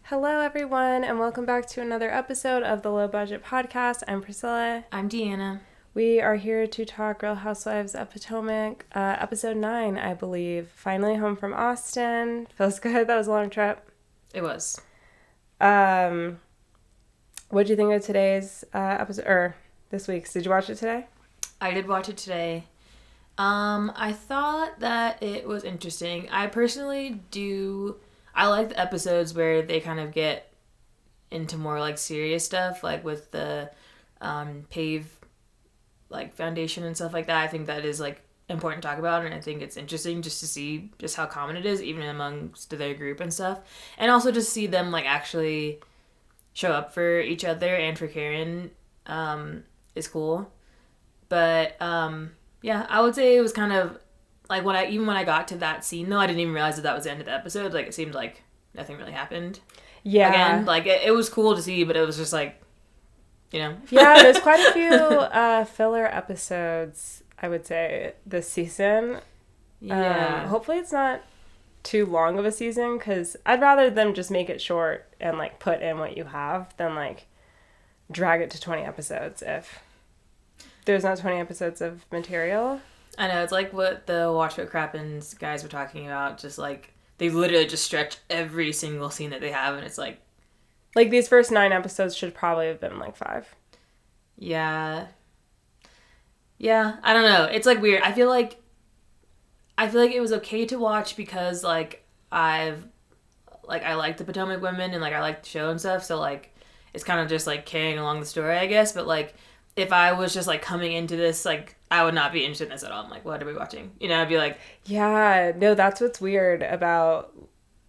Hello, everyone, and welcome back to another episode of the Low Budget Podcast. I'm Priscilla. I'm Deanna. We are here to talk Real Housewives of Potomac, episode 9, I believe. Finally home from Austin. Feels good. That was a long trip. It was. What do you think of today's episode, or this week's? Did you watch it today? I did watch it today. I thought that it was interesting. I personally I like the episodes where they kind of get into more like serious stuff, like with the PAVE like foundation and stuff like that. I think that is like important to talk about, and I think it's interesting just to see just how common it is even amongst their group and stuff, and also just see them like actually show up for each other and for Karen is cool. But yeah, I would say it was kind of like when I got to that scene though, I didn't even realize that was the end of the episode. Like it seemed like nothing really happened. Yeah. Again, like it was cool to see, but it was just like, you know. Yeah, there's quite a few filler episodes, I would say, this season. Yeah. Hopefully it's not too long of a season, because I'd rather them just make it short and like put in what you have than like drag it to 20 episodes if there's not 20 episodes of material. I know, it's like what the Watch What Crappens guys were talking about, just like they literally just stretch every single scene that they have, and it's like these first 9 episodes should probably have been like 5. Yeah, I don't know, it's like weird. I feel like it was okay to watch because like I like the Potomac women and like I like the show and stuff, so like it's kind of just like carrying along the story, I guess. But like if I was just like coming into this, like I would not be interested in this at all. I'm like, what are we watching? You know, I'd be like, yeah, no, that's what's weird about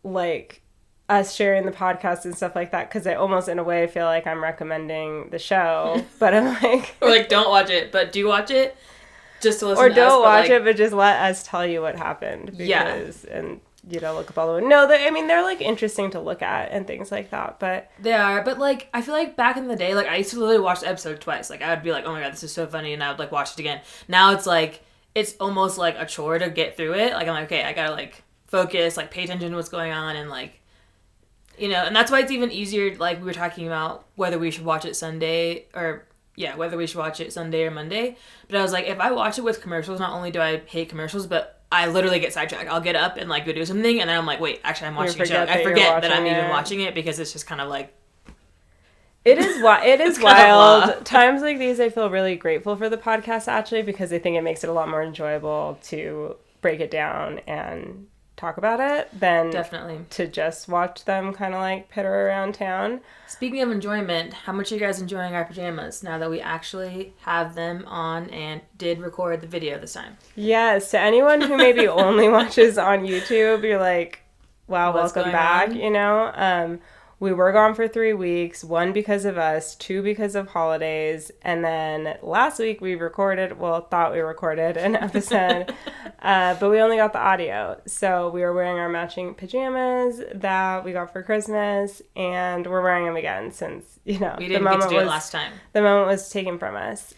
like us sharing the podcast and stuff like that, because I almost in a way feel like I'm recommending the show, but I'm like, or like don't watch it, but do watch it just to listen or to us. don't watch like, it, but just let us tell you what happened, because and you know, look up all the way. No, they're like interesting to look at and things like that, but they are. But like I feel like back in the day, like I used to literally watch the episode twice. Like I would be like, oh my god, this is so funny, and I would like watch it again. Now it's like it's almost like a chore to get through it. Like I'm like, okay, I gotta like focus, like pay attention to what's going on, and like, you know, and that's why it's even easier. Like we were talking about whether we should watch it Sunday or Monday. But I was like, if I watch it with commercials, not only do I hate commercials, but I literally get sidetracked. I'll get up and like go do something, and then I'm like, wait, actually I'm watching a show. I forget that I'm even watching it because it's just kind of like it is wild. Times like these I feel really grateful for the podcast, actually, because I think it makes it a lot more enjoyable to break it down and talk about it than definitely to just watch them kind of like pitter around town. Speaking of enjoyment, how much are you guys enjoying our pajamas now that we actually have them on and did record the video this time? Yes, to anyone who maybe only watches on YouTube, you're like, wow, welcome back, you know? We were gone for 3 weeks, 1 because of us, 2 because of holidays, and then last week we thought we recorded an episode, but we only got the audio. So we were wearing our matching pajamas that we got for Christmas, and we're wearing them again since, you know, we didn't get to do it last time. The moment was taken from us.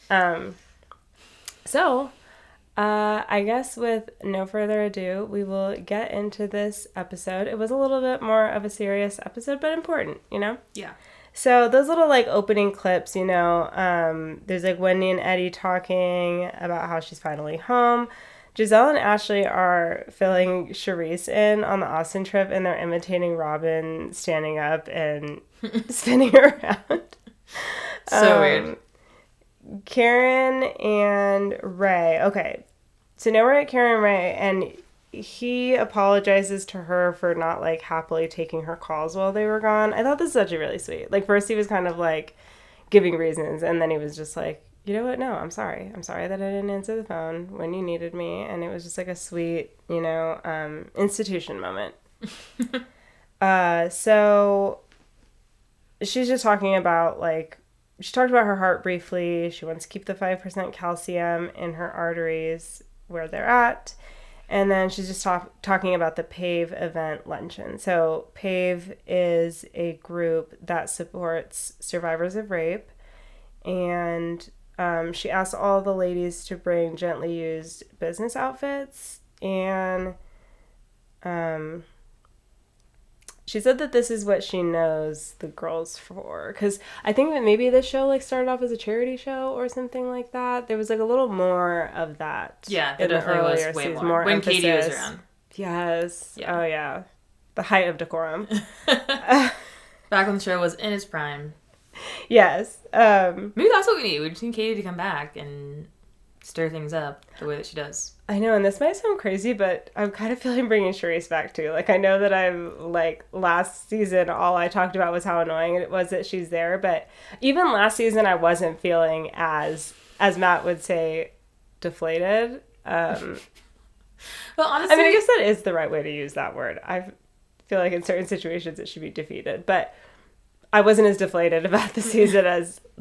I guess with no further ado, we will get into this episode. It was a little bit more of a serious episode, but important, you know? Yeah. So those little like opening clips, you know, there's like Wendy and Eddie talking about how she's finally home. Giselle and Ashley are filling Charisse in on the Austin trip, and they're imitating Robin standing up and spinning around. So weird. Karen and Ray. Okay, so now we're at Karen and Ray, and he apologizes to her for not like happily taking her calls while they were gone. I thought this was actually really sweet. Like first he was kind of like giving reasons, and then he was just like, you know what? No, I'm sorry that I didn't answer the phone when you needed me. And it was just like a sweet, you know, institution moment. So she's just talking about like, she talked about her heart briefly. She wants to keep the 5% calcium in her arteries where they're at. And then she's just talking about the PAVE event luncheon. So PAVE is a group that supports survivors of rape. And she asked all the ladies to bring gently used business outfits. And she said that this is what she knows the girls for. Because I think that maybe this show, like, started off as a charity show or something like that. There was, like, a little more of that. Yeah, there definitely was way more. When emphasis. Katie was around. Yes. Yeah. Oh, yeah. The height of decorum. Back when the show was in its prime. Yes. Maybe that's what we need. We just need Katie to come back and stir things up the way that she does. I know, and this might sound crazy, but I'm kind of feeling bringing Charisse back too. Like, I know that I'm, like, last season, all I talked about was how annoying it was that she's there, but even last season, I wasn't feeling as Matt would say, deflated. Well, honestly, I mean, I guess that is the right way to use that word. I feel like in certain situations it should be defeated, but I wasn't as deflated about the season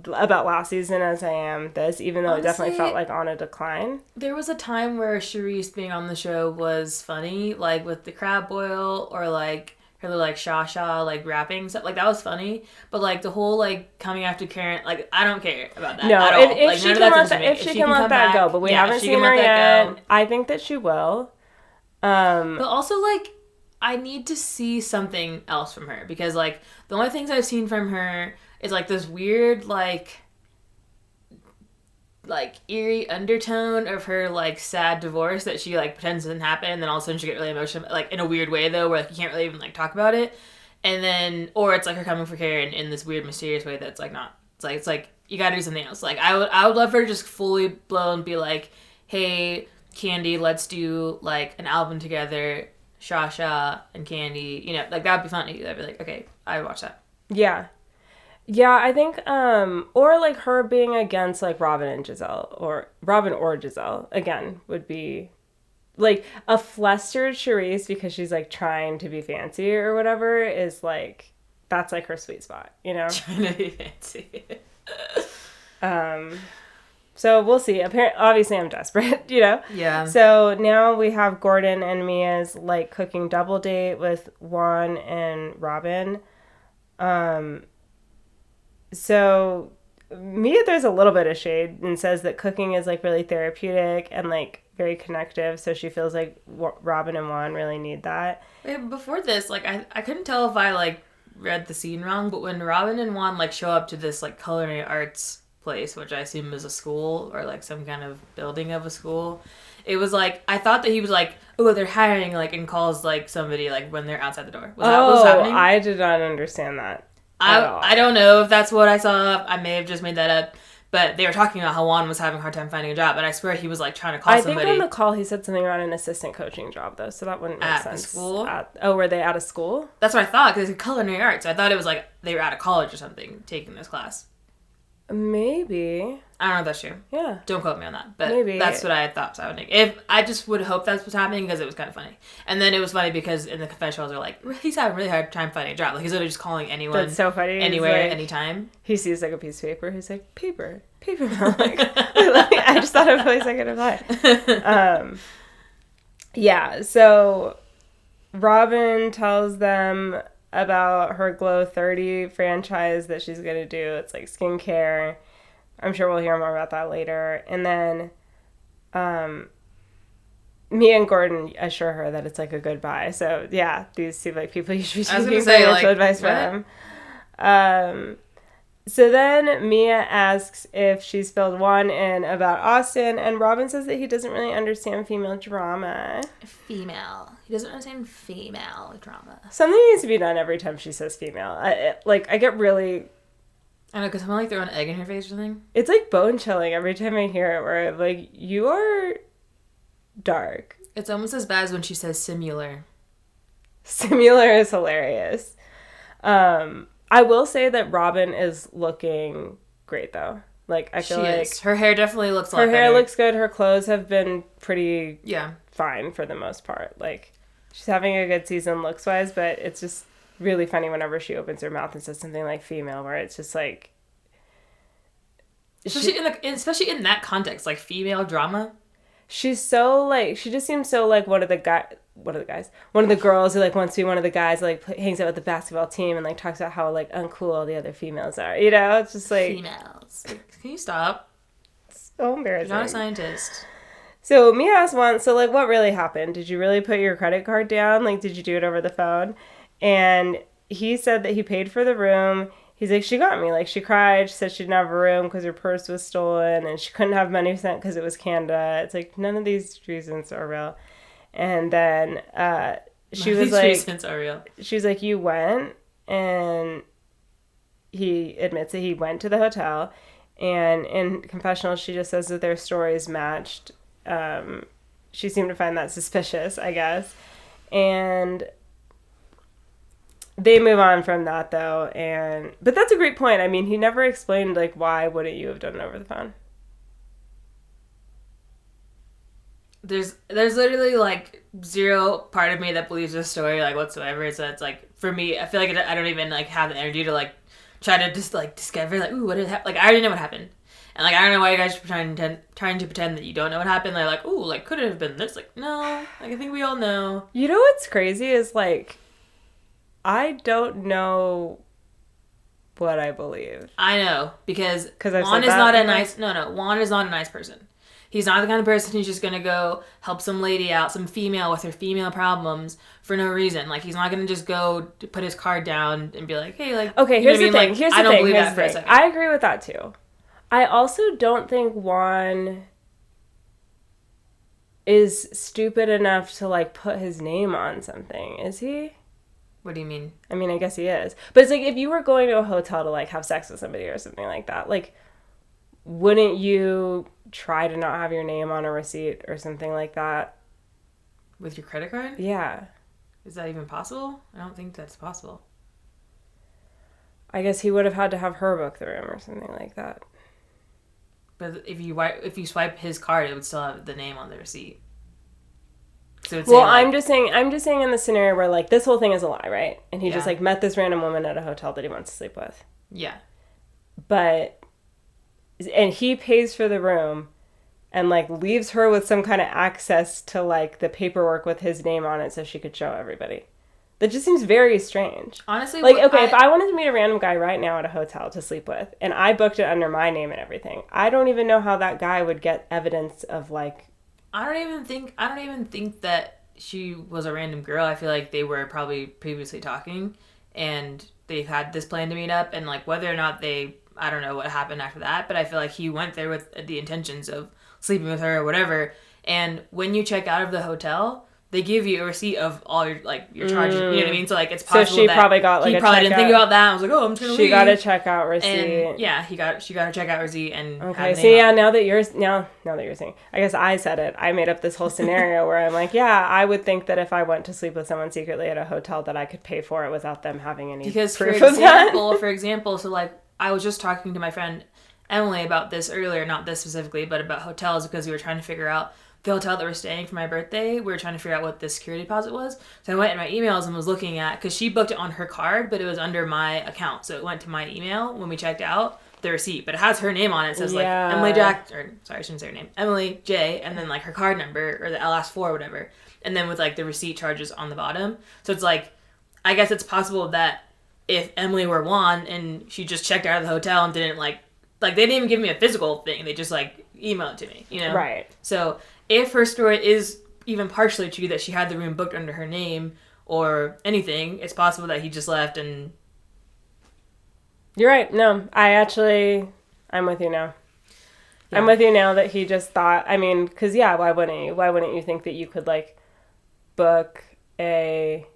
about last season as I am this, even though honestly, it definitely felt like on a decline. There was a time where Charisse being on the show was funny, like with the crab boil or like her like Shasha like rapping stuff. Like that was funny, but like the whole like coming after Karen, like I don't care about that. No, at all. if like, she can let that go, but we haven't seen her yet. I think that she will. But also like I need to see something else from her because like the only things I've seen from her is like this weird like eerie undertone of her like sad divorce that she like pretends doesn't happen, and then all of a sudden she get really emotional, like in a weird way though, where like you can't really even like talk about it, and then or it's like her coming for Karen in this weird mysterious way that's like not. It's like you got to do something else. Like I would love her to just fully blow and be like, hey Candy, let's do like an album together. Shasha and Candy, you know, like that would be funny. I'd be like, okay, I would watch that. Yeah. Yeah, I think, or like her being against like Robin or Giselle, again, would be like a flustered Charisse because she's like trying to be fancy or whatever is like, that's like her sweet spot, you know? Trying to be fancy. So we'll see. Obviously, I'm desperate, you know? Yeah. So now we have Gordon and Mia's, like, cooking double date with Juan and Robin. So Mia throws a little bit of shade and says that cooking is, like, really therapeutic and, like, very connective. So she feels like Robin and Juan really need that. Wait, before this, like, I couldn't tell if I, like, read the scene wrong, but when Robin and Juan, like, show up to this, like, culinary arts place, which I assume is a school or like some kind of building of a school, it was like I thought that he was like, oh, they're hiring, like, and calls like somebody like when they're outside the door. Was that what was happening? I did not understand that. I don't know if that's what I saw. I may have just made that up, but they were talking about how Juan was having a hard time finding a job, and I swear he was like trying to call somebody. I think on the call he said something about an assistant coaching job though, so that wouldn't make sense. At the school? Were they out of school? That's what I thought, because it's culinary arts. I thought it was like they were out of college or something taking this class. Maybe. I don't know if that's true. Yeah. Don't quote me on that. But maybe. That's what I thought. So I would think. If I just would hope that's what's happening because it was kind of funny. And then it was funny because in the confessionals they're like, he's having a really hard time finding a job. Like he's literally just calling anyone. That's so funny. Anywhere, like, anytime. He sees like a piece of paper. He's like, paper. I'm like, I just thought of a place I could apply. Yeah. So Robin tells them about her Glow 30 franchise that she's going to do. It's like skincare. I'm sure we'll hear more about that later. And then Mia and Gordon assure her that it's like a good buy. So yeah, these seem like people you should be taking financial advice from. So then Mia asks if she spilled one in about Austin, and Robin says that he doesn't really understand female drama. He doesn't understand female drama. Something needs to be done every time she says female. I get really... I know, because someone like throw an egg in her face or something. It's like bone chilling every time I hear it, where like, you are dark. It's almost as bad as when she says similar. Similar is hilarious. I will say that Robin is looking great, though. Like, I feel like... Her hair definitely looks a lot better. Her hair looks good. Her clothes have been pretty yeah, fine for the most part. Like, she's having a good season looks-wise, but it's just really funny whenever she opens her mouth and says something like female, where it's just like... Especially in that context, like, female drama. She's so, like... She just seems so, like, one of the girls who, like, wants to be one of the guys, like, hangs out with the basketball team and, like, talks about how, like, uncool the other females are. You know? It's just, like... Females. Can you stop? It's so embarrassing. You're not a scientist. So, Mia asked once, so, like, what really happened? Did you really put your credit card down? Like, did you do it over the phone? And he said that he paid for the room. He's like, she got me. Like, she cried. She said she didn't have a room because her purse was stolen and she couldn't have money sent because it was Canada. It's like, none of these reasons are real. And then she was These like, reasons are real. she was like, you went? And he admits that he went to the hotel. And in confessional, she just says that their stories matched. She seemed to find that suspicious, I guess. And they move on from that, though. But that's a great point. I mean, he never explained, like, why wouldn't you have done it over the phone? There's literally like zero part of me that believes this story like whatsoever. So it's like for me, I feel like I don't even like have the energy to like try to just like discover like ooh what did happen. Like I already know what happened, and like I don't know why you guys are trying to pretend that you don't know what happened. They're like ooh like could it have been this? Like no, like I think we all know. You know what's crazy is like I don't know what I believe. I know because I've Juan said is that not a before? nice Juan is not a nice person. He's not the kind of person who's just gonna go help some lady out, some female with her female problems for no reason. Like he's not gonna just go to put his card down and be like, "Hey, like." Okay, here's the thing. Like, I don't believe that for a second. I agree with that too. I also don't think Juan is stupid enough to like put his name on something. Is he? What do you mean? I mean, I guess he is. But it's like if you were going to a hotel to like have sex with somebody or something like that, like wouldn't you try to not have your name on a receipt or something like that? With your credit card? Yeah. Is that even possible? I don't think that's possible. I guess he would have had to have her book the room or something like that. But if you swipe his card, it would still have the name on the receipt. So well, like, I'm just saying in the scenario where like this whole thing is a lie, right? And he just like met this random woman at a hotel that he wants to sleep with. Yeah. And he pays for the room and like leaves her with some kind of access to like the paperwork with his name on it so she could show everybody. That just seems very strange. Honestly, like okay, if I wanted to meet a random guy right now at a hotel to sleep with and I booked it under my name and everything, I don't even know how that guy would get evidence of like I don't even think that she was a random girl. I feel like they were probably previously talking and they had this plan to meet up and like whether or not I don't know what happened after that, but I feel like he went there with the intentions of sleeping with her or whatever. And when you check out of the hotel, they give you a receipt of all your charges. You know what I mean? So like it's possible so she probably got like he probably didn't think about that. I was like, oh, I'm just gonna leave. She got a checkout receipt. And yeah, she got a checkout receipt and okay. See, yeah, now that you're saying, I guess I said it. I made up this whole scenario where I'm like, yeah, I would think that if I went to sleep with someone secretly at a hotel, that I could pay for it without them having any proof of that. For example, so like. I was just talking to my friend Emily about this earlier, not this specifically, but about hotels because we were trying to figure out the hotel that we're staying for my birthday. We were trying to figure out what the security deposit was. So I went in my emails and was looking at, because she booked it on her card, but it was under my account. So it went to my email when we checked out, the receipt, but it has her name on it. It says like Emily Jack, or sorry, I shouldn't say her name, Emily J, and then like her card number or the last four or whatever. And then with like the receipt charges on the bottom. So it's like, I guess it's possible that if Emily were Juan and she just checked out of the hotel and didn't like they didn't even give me a physical thing. They just like emailed it to me, you know? Right. So if her story is even partially true that she had the room booked under her name or anything, it's possible that he just left and... You're right. No, I'm with you now. Yeah. I'm with you now that he just thought, I mean, because yeah, why wouldn't you? Why wouldn't you think that you could like book a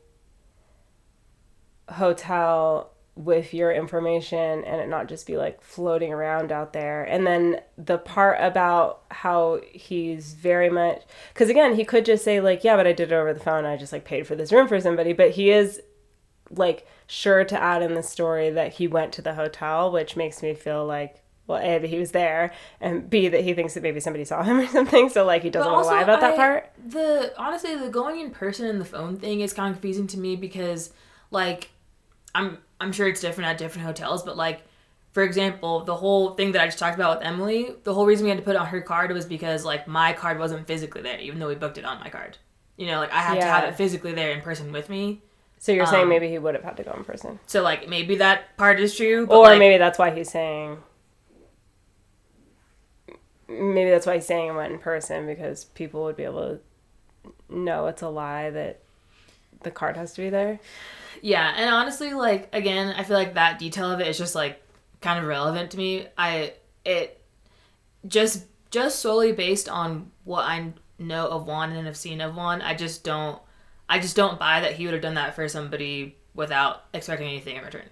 hotel with your information and it not just be like floating around out there? And then the part about how he's very much, because again, he could just say like, yeah, but I did it over the phone. I just like paid for this room for somebody. But he is like sure to add in the story that he went to the hotel, which makes me feel like, well, A, that he was there, and B, that he thinks that maybe somebody saw him or something, so like he doesn't want to lie about that part. Honestly, the going in person and the phone thing is kind of confusing to me because like I'm sure it's different at different hotels, but like, for example, the whole thing that I just talked about with Emily, the whole reason we had to put it on her card was because like my card wasn't physically there, even though we booked it on my card. You know, like I had to have it physically there in person with me. So you're saying maybe he would have had to go in person. So like maybe that part is true, but or like, maybe that's why he's saying. Maybe that's why he's saying it went in person, because people would be able to know it's a lie that the card has to be there. Yeah, and honestly, like, again, I feel like that detail of it is just, like, kind of relevant to me. It just solely based on what I know of Juan and have seen of Juan, I just don't buy that he would have done that for somebody without expecting anything in return.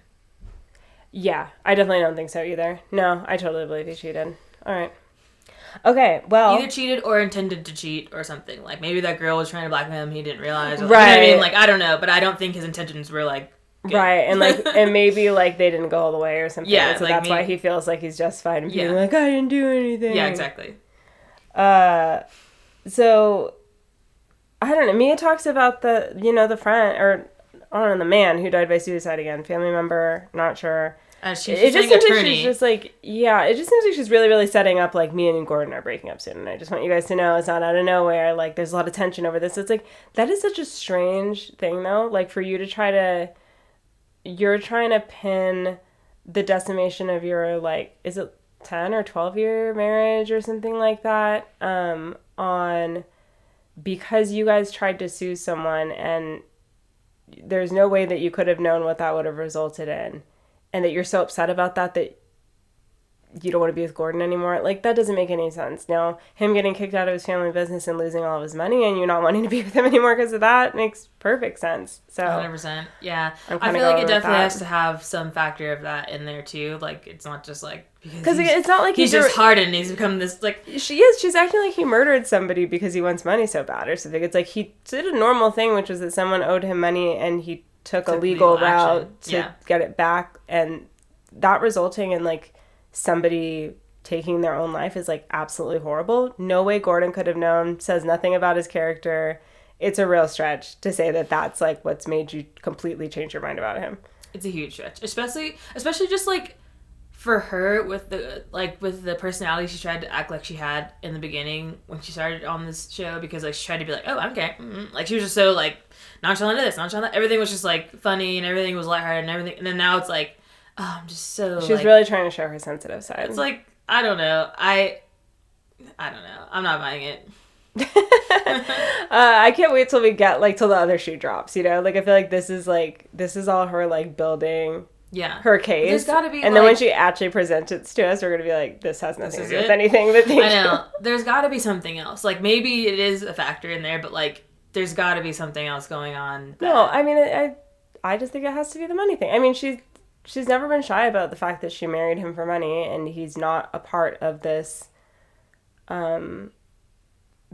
Yeah, I definitely don't think so either. No, I totally believe he cheated. All right. Okay, well... Either cheated or intended to cheat or something. Like, maybe that girl was trying to blackmail him, he didn't realize. Or, right. You know what I mean? Like, I don't know, but I don't think his intentions were, like, good. Right, and, like, and maybe, like, they didn't go all the way or something. Yeah, so like that's why he feels like he's justified in being like, I didn't do anything. Yeah, exactly. So, I don't know. Mia talks about the, the friend, or, I don't know, the man who died by suicide again. Family member, not sure. She's it just seems attorney. like she's just like, it just seems like she's really, really setting up, like, Mia and Gordon are breaking up soon. And I just want you guys to know it's not out of nowhere. Like, there's a lot of tension over this. It's like, that is such a strange thing, though. Like, for you to you're trying to pin the decimation of your, like, is it 10 or 12-year marriage or something like that, on because you guys tried to sue someone and there's no way that you could have known what that would have resulted in. And that you're so upset about that you don't want to be with Gordon anymore. Like, that doesn't make any sense. Now, him getting kicked out of his family business and losing all of his money and you not wanting to be with him anymore because of that makes perfect sense. So 100%. Yeah. I feel like it definitely has to have some factor of that in there, too. Like, it's not just, like... Because it's not like he's just hardened and he's become this, like... She's acting like he murdered somebody because he wants money so bad or something. It's like he did a normal thing, which was that someone owed him money and he took a legal route to get it back, and that resulting in, like, somebody taking their own life is, like, absolutely horrible. No way Gordon could have known. Says nothing about his character. It's a real stretch to say that that's, like, what's made you completely change your mind about him. It's a huge stretch, especially just, like, for her with the personality she tried to act like she had in the beginning when she started on this show, because, like, she tried to be like, oh, I'm okay. Mm-hmm. Like, she was just so, like, nonchalant to this, nonchalant that. Everything was just, like, funny and everything was lighthearted and everything. And then now it's like, oh, I'm just so, She's like, really trying to show her sensitive side. It's like, I don't know. I don't know. I'm not buying it. I can't wait till we get, like, till the other shoe drops, you know? Like, I feel like this is all her, like, building her case. There's gotta be, and then when she actually presents it to us, we're gonna be like, this has nothing to do with anything that they I know. There's gotta be something else. Like, maybe it is a factor in there, but, like, there's gotta be something else going on. No, I mean, I just think it has to be the money thing. I mean, she's never been shy about the fact that she married him for money and he's not a part of this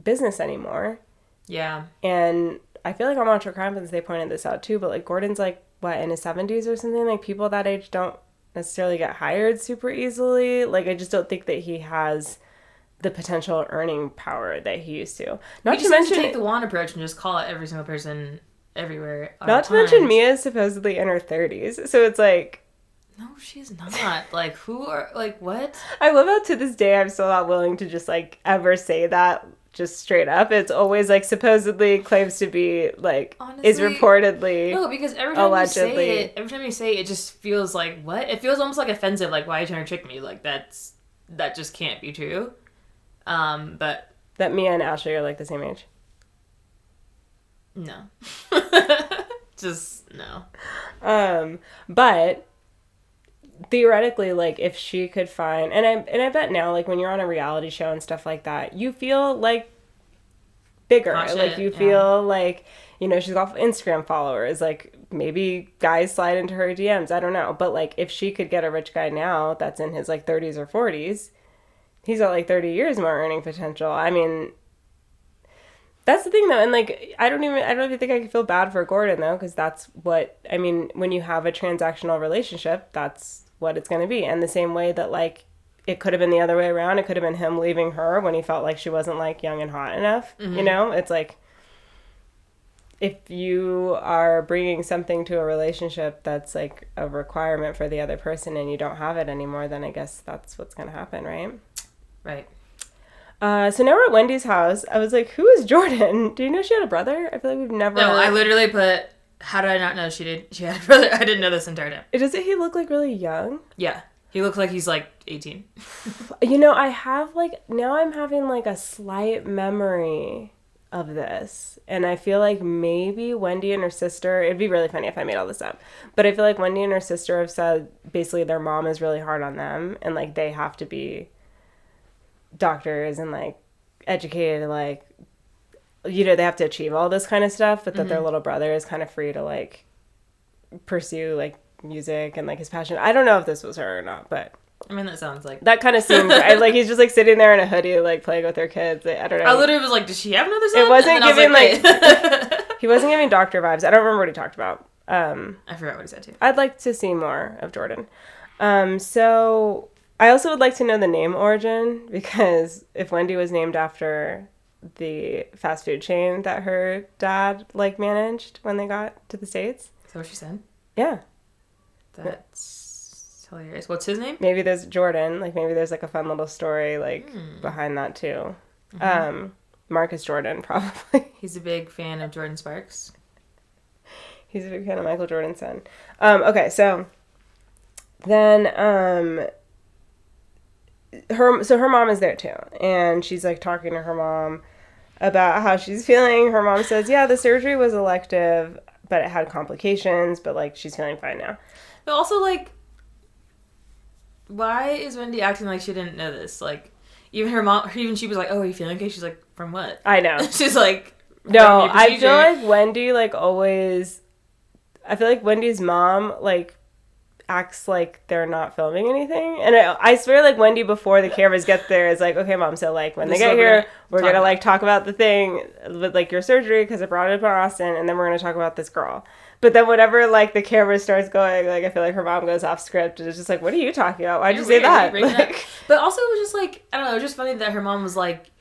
business anymore. Yeah. And I feel like on Watch Your Crimes they pointed this out too, but, like, Gordon's, like, what, in his 70s or something? Like, people that age don't necessarily get hired super easily. Like, I just don't think that he has the potential earning power that he used to. Not to mention, take the Juan approach and just call it every single person everywhere. Not to mention Mia is supposedly in her 30s, so it's like, no, she's not. Like, who are, like, what? I love how to this day I'm still not willing to just, like, ever say that just straight up. It's always, like, supposedly claims to be, like, honestly, is reportedly, no, because every time allegedly, you say it just feels like, what? It feels almost like offensive. Like, why are you trying to trick me? Like, that just can't be true. But that Mia and Ashley are, like, the same age. No. Just no. But theoretically, like, if she could find, and I bet now, like, when you're on a reality show and stuff like that, you feel, like, bigger. Like, you feel like, you know, she's got Instagram followers. Like, maybe guys slide into her DMs. I don't know. But, like, if she could get a rich guy now that's in his, like, 30s or 40s, he's got, like, 30 years more earning potential. I mean, that's the thing, though. And, like, I don't even think I can feel bad for Gordon, though, because that's what, I mean, when you have a transactional relationship, that's what it's going to be. And the same way that, like, it could have been the other way around. It could have been him leaving her when he felt like she wasn't, like, young and hot enough. Mm-hmm. You know? It's like, if you are bringing something to a relationship that's, like, a requirement for the other person and you don't have it anymore, then I guess that's what's going to happen, right? Right. So now we're at Wendy's house. I was like, who is Jordan? Do you know she had a brother? I feel like we've never... No, I literally put, how did I not know she had a brother? I didn't know this entire time. Doesn't he look, like, really young? Yeah. He looks like he's, like, 18. You know, I have, like, now I'm having, like, a slight memory of this. And I feel like maybe Wendy and her sister, it'd be really funny if I made all this up, but I feel like Wendy and her sister have said basically their mom is really hard on them and like they have to be doctors and like educated, like, you know, they have to achieve all this kind of stuff, but that their little brother is kind of free to like pursue like music and like his passion. I don't know if this was her or not, but I mean, that sounds like... That kind of seems right. Like, he's just, like, sitting there in a hoodie, like, playing with their kids. I don't know. I literally was like, does she have another son? It wasn't giving, like... he wasn't giving doctor vibes. I don't remember what he talked about. I forgot what he said, too. I'd like to see more of Jordan. So, I also would like to know the name origin, because if Wendy was named after the fast food chain that her dad, like, managed when they got to the States. Is that what she said? Yeah. That's... hilarious. What's his name? Maybe there's Jordan. Like, maybe there's, like, a fun little story, like, behind that, too. Marcus Jordan, probably. He's a big fan of Jordan Sparks. He's a big fan of Michael Jordan's son. Okay, so then her mom is there, too. And she's, like, talking to her mom about how she's feeling. Her mom says, yeah, the surgery was elective, but it had complications, but, like, she's feeling fine now. But also, like, why is Wendy acting like she didn't know this? Like, even her mom, even she was like, oh, are you feeling okay? She's like, from what? I know. She's like, no, I feel like Wendy, like, always, I feel like Wendy's mom, like, acts like they're not filming anything. And I swear, like, Wendy, before the cameras get there, is like, okay, Mom, so, like, when they get here, we're going to, like, talk about the thing with, like, your surgery, because it brought it up in Austin, and then we're going to talk about this girl. But then whenever, like, the camera starts going, like, I feel like her mom goes off script, and it's just like, what are you talking about? Why'd you say that? Like, but also, it was just, like, I don't know, it was just funny that her mom was like,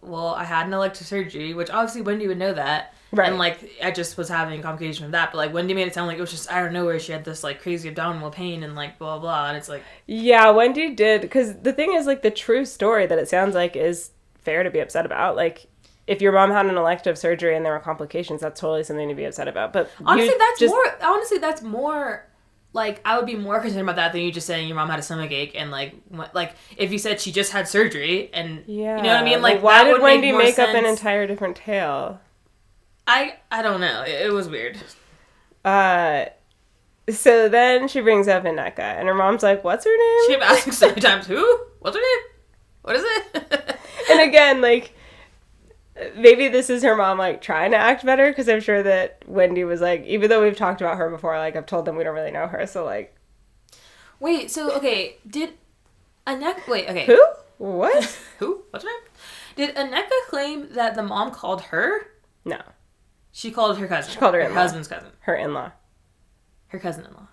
well, I had an elective surgery, which obviously Wendy would know that. Right. And, like, I just was having a complication of that. But, like, Wendy made it sound like it was just out of nowhere. She had this, like, crazy abdominal pain and, like, blah, blah, blah. And it's like... Yeah, Wendy did. Because the thing is, like, the true story that it sounds like is fair to be upset about. Like, if your mom had an elective surgery and there were complications, that's totally something to be upset about. But honestly, that's more... Like, I would be more concerned about that than you just saying your mom had a stomach ache and, like, if you said she just had surgery and... Yeah. You know what I mean? Like, why did Wendy make up an entire different tale? I don't know. It was weird. So then she brings up Ineka, and her mom's like, what's her name? She kept asking so many times, who? What's her name? What is it? And again, like, maybe this is her mom, like, trying to act better, because I'm sure that Wendy was like, even though we've talked about her before, like, I've told them we don't really know her, so, like... Wait, so, okay, did Ineka... Wait, okay. Who? What? Who? What's her name? Did Ineka claim that the mom called her? No. She called her cousin. She called her husband's cousin. Her in-law. Her cousin-in-law.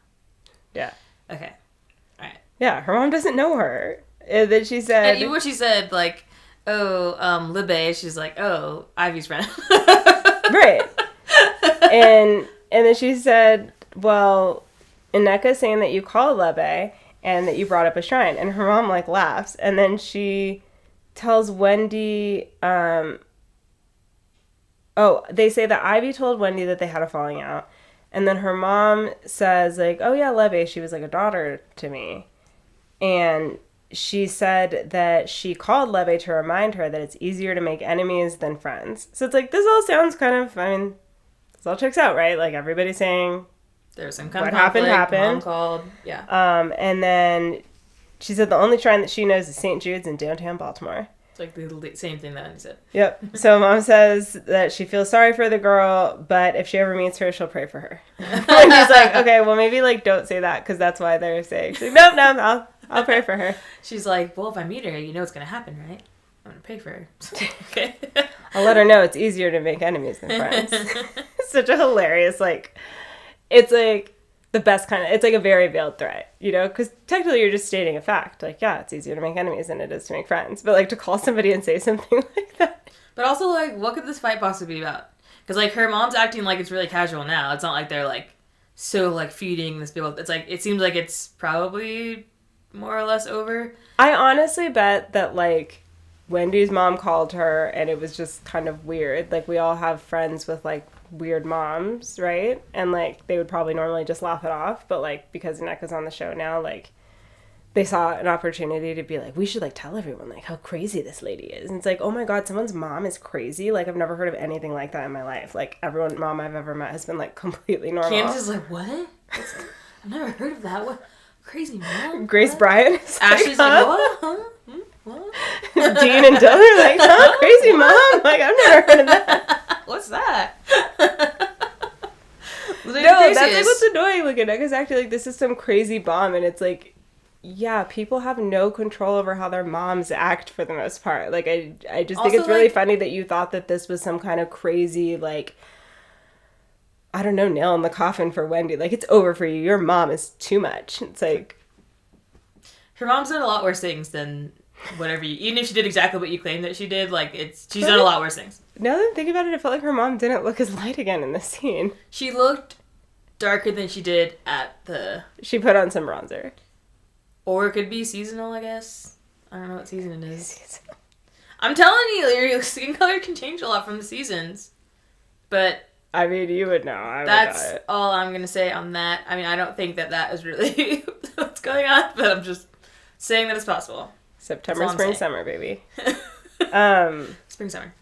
Yeah. Okay. All right. Yeah, her mom doesn't know her. And then she said... And even when she said, like, oh, Libbe, she's like, oh, Ivy's friend. Right. And then she said, well, Ineka's saying that you called Libbe and that you brought up a shrine. And her mom, like, laughs. And then she tells Wendy... they say that Ivy told Wendy that they had a falling out. And then her mom says, like, oh, yeah, Leve, she was, like, a daughter to me. And she said that she called Leve to remind her that it's easier to make enemies than friends. So it's like, this all sounds kind of, I mean, this all checks out, right? Like, everybody's saying there's some kind what of conflict, happened. Mom called, yeah. And then she said the only shrine that she knows is St. Jude's in downtown Baltimore. It's like the same thing that Andy said. Yep. So Mom says that she feels sorry for the girl, but if she ever meets her, she'll pray for her. And he's like, okay, well, maybe, like, don't say that, because that's why they're saying. She's like, no, I'll pray for her. She's like, well, if I meet her, you know what's going to happen, right? I'm going to pray for her. Okay. I'll let her know it's easier to make enemies than friends. It's such a hilarious, like, it's like the best kind of, it's like a very veiled threat, you know, because technically you're just stating a fact. Like, yeah, it's easier to make enemies than it is to make friends. But, like, to call somebody and say something like that. But also, like, what could this fight possibly be about? Because, like, her mom's acting like it's really casual now. It's not like they're, like, so, like, feuding this people. It's like, it seems like it's probably more or less over. I honestly bet that, like, Wendy's mom called her and it was just kind of weird. Like, we all have friends with, like, weird moms, right? And, like, they would probably normally just laugh it off. But, like, because Ineka's on the show now, like, they saw an opportunity to be like, we should like tell everyone like how crazy this lady is. And it's like, oh my God, someone's mom is crazy. Like I've never heard of anything like that in my life. Like everyone mom I've ever met has been like completely normal. Candace is like, what? I've never heard of that. What? Crazy mom? Grace what? Bryant is Ashley's like, what? Huh? What? Dean and Dylan are like, huh? Crazy mom? Like I've never heard of that. What's that? No, that's like what's annoying looking at, because acting like this is some crazy bomb, and it's like, yeah, people have no control over how their moms act for the most part. Like, I just think it's really funny that you thought that this was some kind of crazy, like, I don't know, nail in the coffin for Wendy. Like, it's over for you. Your mom is too much. It's like... Her mom's done a lot worse things than whatever you... Even if she did exactly what you claimed that she did, like, she's done a lot worse things. Now that I'm thinking about it, I felt like her mom didn't look as light again in this scene. She looked darker than she did at the... She put on some bronzer. Or it could be seasonal, I guess. I don't know what season it is. Seasonal. I'm telling you, your skin color can change a lot from the seasons. But... I mean, you would know. That's all I'm going to say on that. I mean, I don't think that is really what's going on, but I'm just saying that it's possible. September, spring, summer, baby. Spring, summer.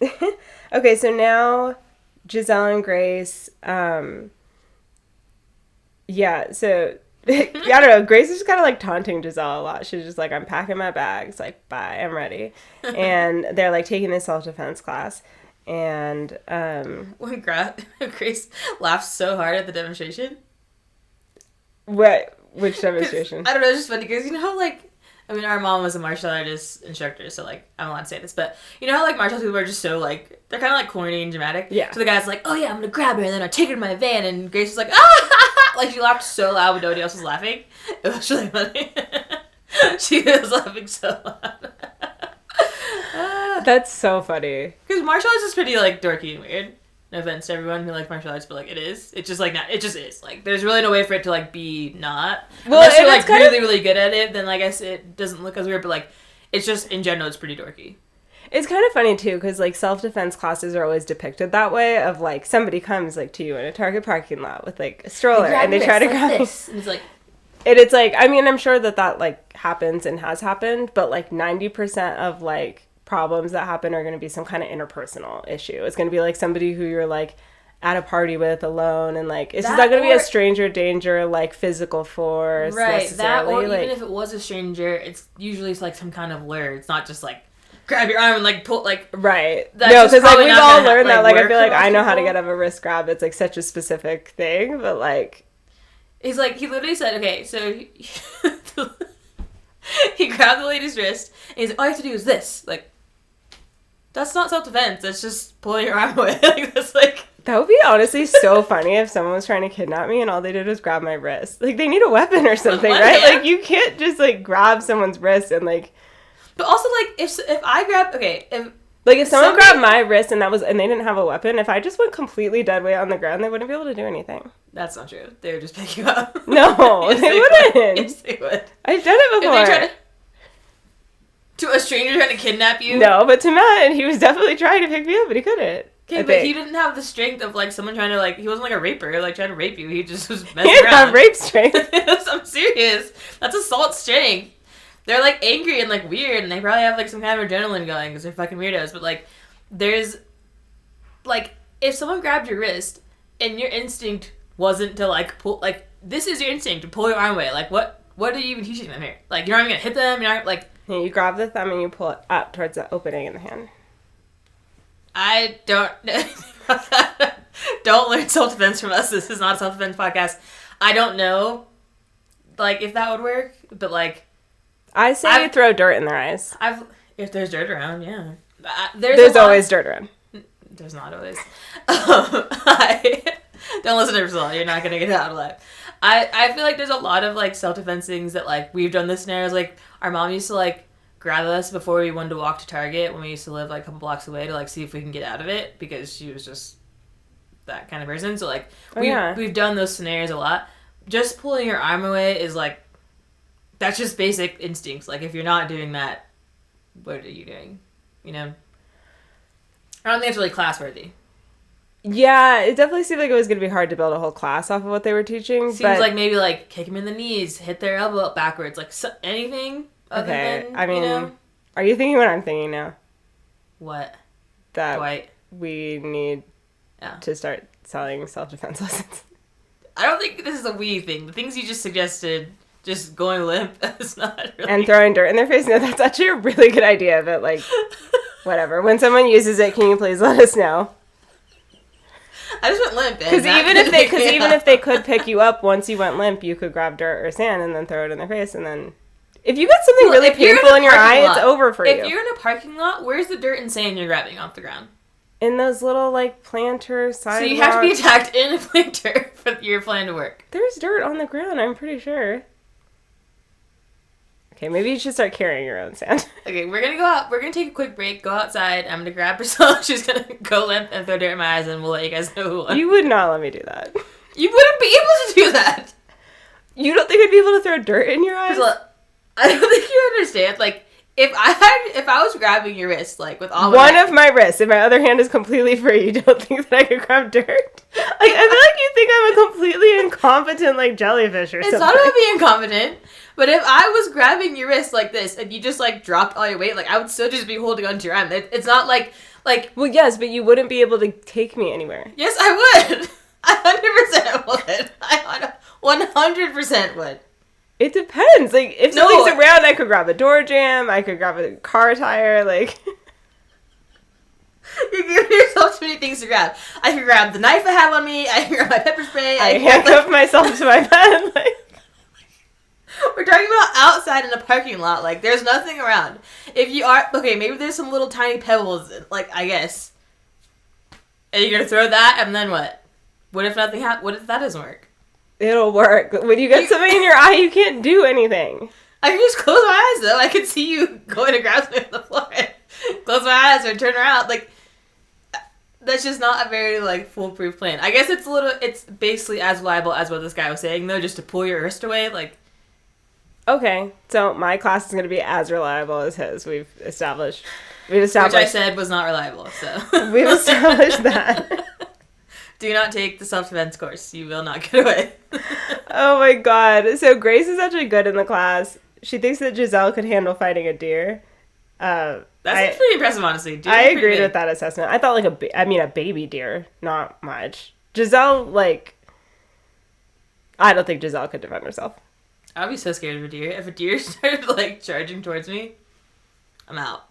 Okay, so now Giselle and Grace, yeah, so... I don't know, Grace is just kind of like taunting Giselle a lot. She's just like, I'm packing my bags, like, bye, I'm ready. And they're like taking this self-defense class. And when Grace laughs so hard at the demonstration. Which demonstration? I don't know, it's just funny because you know how like, I mean, our mom was a martial artist instructor, so like, I'm allowed to say this, but you know how like martial arts people are just so like, they're kind of like corny and dramatic? Yeah. So the guy's like, oh yeah, I'm gonna grab her and then I'll take her to my van, and Grace was like, ah! Like, she laughed so loud when nobody else was laughing. It was really funny. She was laughing so loud. That's so funny. Because martial arts is pretty, like, dorky and weird. No offense to everyone who likes martial arts, but, like, it is. It's just, like, not... It just is. Like, there's really no way for it to, like, be not. Well, unless you're, like, really, really good at it, then, I guess it doesn't look as weird, but, like, it's just, in general, it's pretty dorky. It's kind of funny, too, because, like, self-defense classes are always depicted that way, of, like, somebody comes, like, to you in a Target parking lot with, like, a stroller, and they try to grab this. And it's like... And it's, like, I mean, I'm sure that, like, happens and has happened, but, like, 90% of, like, problems that happen are going to be some kind of interpersonal issue. It's going to be, like, somebody who you're, like, at a party with alone, and, like, it's just not going to be a stranger danger, like, physical force, right, that, or like, even if it was a stranger, it's usually, like, some kind of lure. It's not just, like... grab your arm and, like, pull, like... Right. No, because, like, we've all learned that, like, I feel like I know how to get out of a wrist grab. It's, like, such a specific thing, but, like... He's, like, he literally said, okay, so... He grabbed the lady's wrist, and he's like, all you have to do is this. Like, that's not self-defense. That's just pulling your arm away. Like, that's, like... That would be honestly so funny if someone was trying to kidnap me and all they did was grab my wrist. Like, they need a weapon or something, right? Hand? Like, you can't just, like, grab someone's wrist and, like... But also, like, if I grab... Okay, if someone grabbed my wrist and they didn't have a weapon, if I just went completely dead weight on the ground, they wouldn't be able to do anything. That's not true. They would just pick you up. No, yes, they wouldn't. Yes, they would. I've done it before. If they tried to a stranger trying to kidnap you? No, but to Matt, he was definitely trying to pick me up, but he couldn't. Okay, but he didn't have the strength of, like, someone trying to, like... He wasn't, like, a raper, like, trying to rape you. He just was messing around. He didn't have rape strength. I'm serious. That's assault strength. They're, like, angry and, like, weird, and they probably have, like, some kind of adrenaline going because they're fucking weirdos. But, like, there's... Like, if someone grabbed your wrist and your instinct wasn't to, like, pull... Like, this is your instinct, to pull your arm away. Like, what are you even teaching them here? Like, you're not even gonna hit them, you're not, like... Yeah, you grab the thumb and you pull it up towards the opening in the hand. I don't know anything about that. Don't learn self-defense from us. This is not a self-defense podcast. I don't know, like, if that would work, but, like... I say you throw dirt in their eyes. If there's dirt around, yeah. There's always dirt around. There's not always. Don't listen to Priscilla. You're not going to get out alive. I feel like there's a lot of, like, self-defense things that, like, we've done this scenarios. Like, our mom used to, like, grab us before we wanted to walk to Target when we used to live, like, a couple blocks away to, like, see if we can get out of it because she was just that kind of person. So, like, we've done those scenarios a lot. Just pulling your arm away is, like, that's just basic instincts. Like, if you're not doing that, what are you doing? You know? I don't think it's really class-worthy. Yeah, it definitely seemed like it was going to be hard to build a whole class off of what they were teaching. Seems like maybe like kick them in the knees, hit their elbow up backwards, like anything other than, I mean, are you thinking what I'm thinking now? What? That Dwight. We need to start selling self-defense lessons. I don't think this is a we thing. The things you just suggested, just going limp, that's not really... And throwing dirt in their face, no, that's actually a really good idea, but like, whatever. When someone uses it, can you please let us know? I just went limp. Because even if they could pick you up once you went limp, you could grab dirt or sand and then throw it in their face, and then if you got something really painful in your eye, it's over for you. If you're in a parking lot, where's the dirt and sand you're grabbing off the ground? In those little like planter sidewalks. So you have to be attacked in a planter for your plan to work. There's dirt on the ground, I'm pretty sure. Okay, maybe you should start carrying your own sand. Okay, we're gonna go out. We're gonna take a quick break, go outside. I'm gonna grab Priscilla. She's gonna go limp and throw dirt in my eyes, and we'll let you guys know who won. You would not let me do that. You wouldn't be able to do that. You don't think I'd be able to throw dirt in your eyes? Priscilla, I don't think you understand. Like, if I was grabbing your wrist, like with all one of my wrists, and my other hand is completely free, you don't think that I could grab dirt? Like, I feel like you think I'm a completely incompetent like jellyfish or something. It's not about being incompetent. But if I was grabbing your wrist like this and you just like dropped all your weight, like I would still just be holding onto your arm. It's not like. Well, yes, but you wouldn't be able to take me anywhere. Yes, I would. I 100% would. I 100% would. It depends. Like if something's around, I could grab a door jamb. I could grab a car tire. Like. You're giving yourself too many things to grab. I could grab the knife I have on me. I could grab my pepper spray. I handcuff myself to my bed. Like. We're talking about outside in a parking lot. Like, there's nothing around. If you are... Okay, maybe there's some little tiny pebbles, like, I guess. And you're gonna throw that, and then what? What if nothing happens? What if that doesn't work? It'll work. When you get something in your eye, you can't do anything. I can just close my eyes, though. I can see you going to grab something on the floor. Close my eyes or turn around. Like, that's just not a very, like, foolproof plan. I guess it's basically as reliable as what this guy was saying, though, just to pull your wrist away, like... Okay, so my class is going to be as reliable as his. We've established. Which I said was not reliable, so. We've established that. Do not take the self-defense course. You will not get away. Oh my god. So Grace is actually good in the class. She thinks that Giselle could handle fighting a deer. That's pretty impressive, honestly. I agreed with that assessment. I thought like a baby deer, not much. Giselle, like, I don't think Giselle could defend herself. I'd be so scared of a deer. If a deer started, like, charging towards me, I'm out.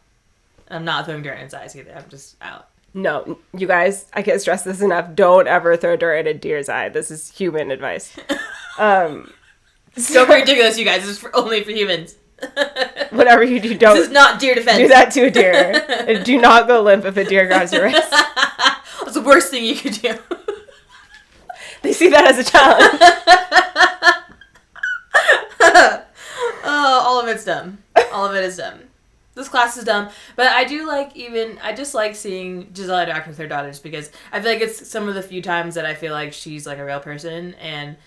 I'm not throwing dirt in its eyes either. I'm just out. No, you guys, I can't stress this enough. Don't ever throw dirt in a deer's eye. This is human advice. Don't be ridiculous, you guys. This is only for humans. Whatever you do, don't. This is not deer defense. Do that to a deer. And do not go limp if a deer grabs your wrist. That's the worst thing you could do. They see that as a challenge. Oh, all of it's dumb. All of it is dumb. This class is dumb. But I just like seeing Giselle interact with her daughters because I feel like it's some of the few times that I feel like she's like a real person and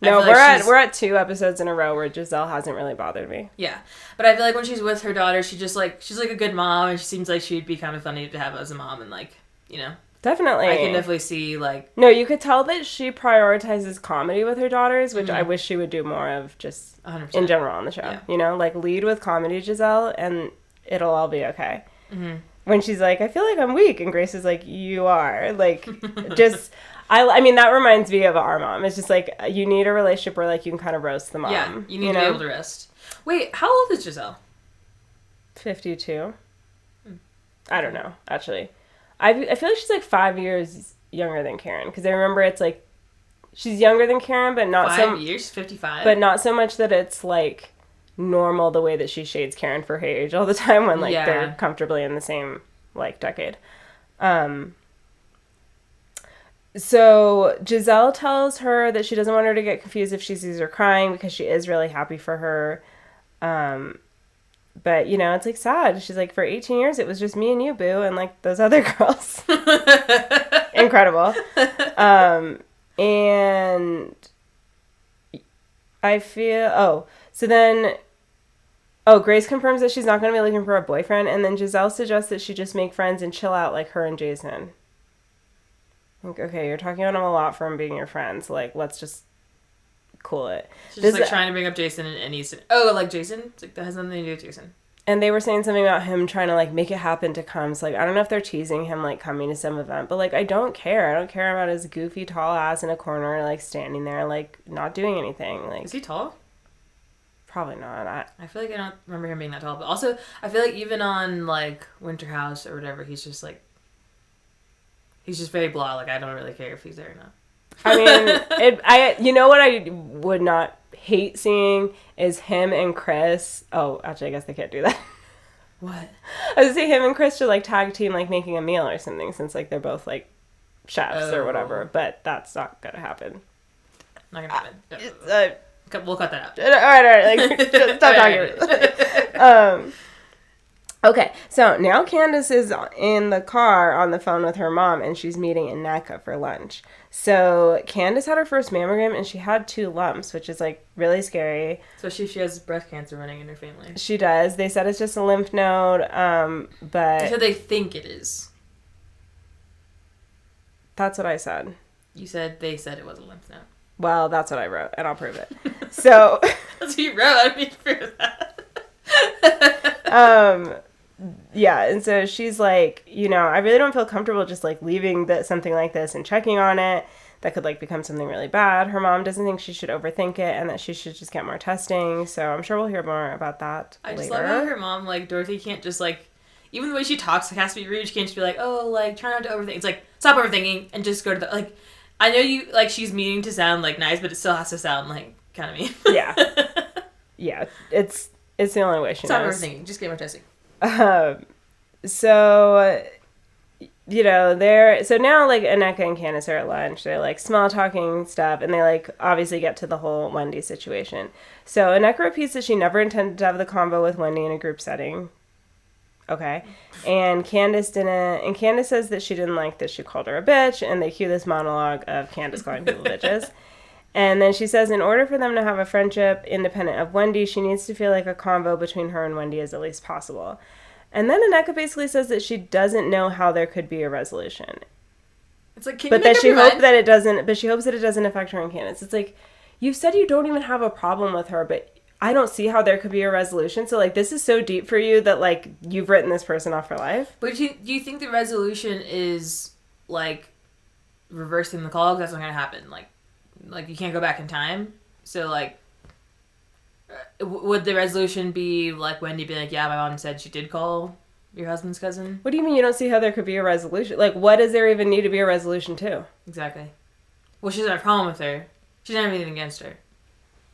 no, we're at 2 episodes in a row where Giselle hasn't really bothered me. Yeah. But I feel like when she's with her daughter, she's like a good mom and she seems like she'd be kind of funny to have as a mom and like, you know. Definitely. I can definitely see, like... No, you could tell that she prioritizes comedy with her daughters, which I wish she would do more of just 100%. In general on the show. Yeah. You know, like, lead with comedy, Giselle, and it'll all be okay. Mm-hmm. When she's like, I feel like I'm weak, and Grace is like, you are. Like, just... I mean, that reminds me of our mom. It's just, like, you need a relationship where, like, you can kind of roast the mom. Yeah, you need to be able to roast. Wait, how old is Giselle? 52. I don't know, actually. I feel like she's like 5 years younger than Karen because I remember it's like she's younger than Karen, but not 5 years, 55, but not so much that it's like normal the way that she shades Karen for her age all the time when like they're comfortably in the same like decade. So Giselle tells her that she doesn't want her to get confused if she sees her crying because she is really happy for her. But, you know, it's, like, sad. She's like, for 18 years, it was just me and you, boo, and, like, those other girls. Incredible. And I feel... Grace confirms that she's not going to be looking for a boyfriend, and then Giselle suggests that she just make friends and chill out like her and Jason. Like, okay, you're talking about him a lot for him being your friend, so, like, let's just cool it. She's just, like, trying to bring up Jason and Easton. Oh, like, Jason? It's like, that has nothing to do with Jason. And they were saying something about him trying to, like, make it happen to come. So, like, I don't know if they're teasing him, like, coming to some event. But, like, I don't care. I don't care about his goofy, tall ass in a corner, like, standing there, like, not doing anything. Like, is he tall? Probably not. I feel like I don't remember him being that tall. But also, I feel like even on, like, Winter House or whatever, he's just, like... He's just very blah. Like, I don't really care if he's there or not. I mean, you know what I would not hate seeing is him and Chris. Oh, actually, I guess they can't do that. What? I was say him and Chris should, like, tag team, like, making a meal or something, since, like, they're both, like, chefs or whatever. But that's not gonna happen. Not gonna happen. We'll cut that out. All right. Like, stop talking. Okay, so now Candace is in the car on the phone with her mom, and she's meeting Ineka for lunch. So Candace had her first mammogram, and she had 2 lumps, which is, like, really scary. So she has breast cancer running in her family. She does. They said it's just a lymph node, but... They said they think it is. That's what I said. You said they said it was a lymph node. Well, that's what I wrote, and I'll prove it. So... That's what you wrote. I need to prove that. Yeah, and so she's like, you know, I really don't feel comfortable just, like, leaving something like this and checking on it. That could, like, become something really bad. Her mom doesn't think she should overthink it and that she should just get more testing. So I'm sure we'll hear more about that later. I just love how her mom, like, Dorothy can't just, like, even the way she talks, like, has to be rude. She can't just be like, oh, like, try not to overthink. It's like, stop overthinking and just go to the, like, I know you, like, she's meaning to sound, like, nice, but it still has to sound, like, kind of mean. Yeah. Yeah, it's the only way she knows. Stop overthinking. Just get more testing. So, you know, so now, like, Ineka and Candace are at lunch. They're, like, small talking stuff, and they, like, obviously get to the whole Wendy situation. So Ineka repeats that she never intended to have the convo with Wendy in a group setting. Okay. And Candace didn't, and Candace says that she didn't like that she called her a bitch, and they cue this monologue of Candace calling people bitches. And then she says in order for them to have a friendship independent of Wendy, she needs to feel like a convo between her and Wendy is at least possible. And then Ineka basically says that she doesn't know how there could be a resolution. It's like, but that she hopes that it doesn't. But she hopes that it doesn't affect her and Candace. It's like, you said you don't even have a problem with her, but I don't see how there could be a resolution. So, like, this is so deep for you that, like, you've written this person off for life. But do you think the resolution is, like, reversing the call? Because that's not going to happen. Like, you can't go back in time. So, like, would the resolution be, like, Wendy being like, yeah, my mom said she did call your husband's cousin? What do you mean you don't see how there could be a resolution? Like, what does there even need to be a resolution to? Exactly. Well, she doesn't have a problem with her. She doesn't have anything against her.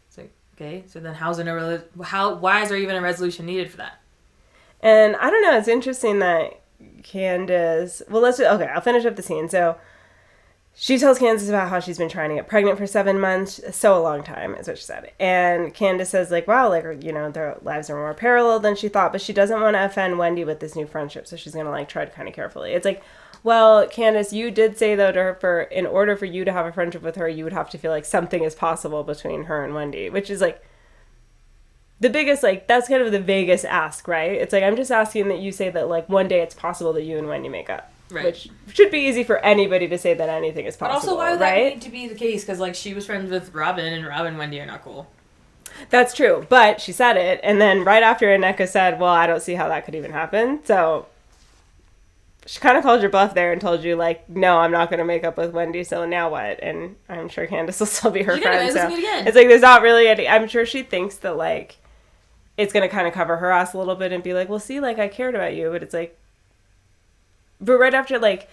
It's like, okay, so then why is there even a resolution needed for that? And I don't know, it's interesting that Candace... Well, I'll finish up the scene. So... She tells Candace about how she's been trying to get pregnant for 7 months. So a long time, is what she said. And Candace says, like, wow, like, you know, their lives are more parallel than she thought. But she doesn't want to offend Wendy with this new friendship. So she's going to, like, tread kind of carefully. It's like, well, Candace, you did say, though, to her, in order for you to have a friendship with her, you would have to feel like something is possible between her and Wendy. Which is, like, the biggest, like, that's kind of the vaguest ask, right? It's like, I'm just asking that you say that, like, one day it's possible that you and Wendy make up. Right. Which should be easy for anybody to say that anything is possible. But also, why would right? that need to be the case? Because, like, she was friends with Robin, and Robin and Wendy are not cool. That's true. But she said it, and then right after Ineka said, well, I don't see how that could even happen. So she kind of called your bluff there and told you, like, no, I'm not going to make up with Wendy, so now what? And I'm sure Candace will still be her friend. So it's like, there's not really any... I'm sure she thinks that, like, it's going to kind of cover her ass a little bit and be like, well, see, like, I cared about you. But it's like... But right after, like,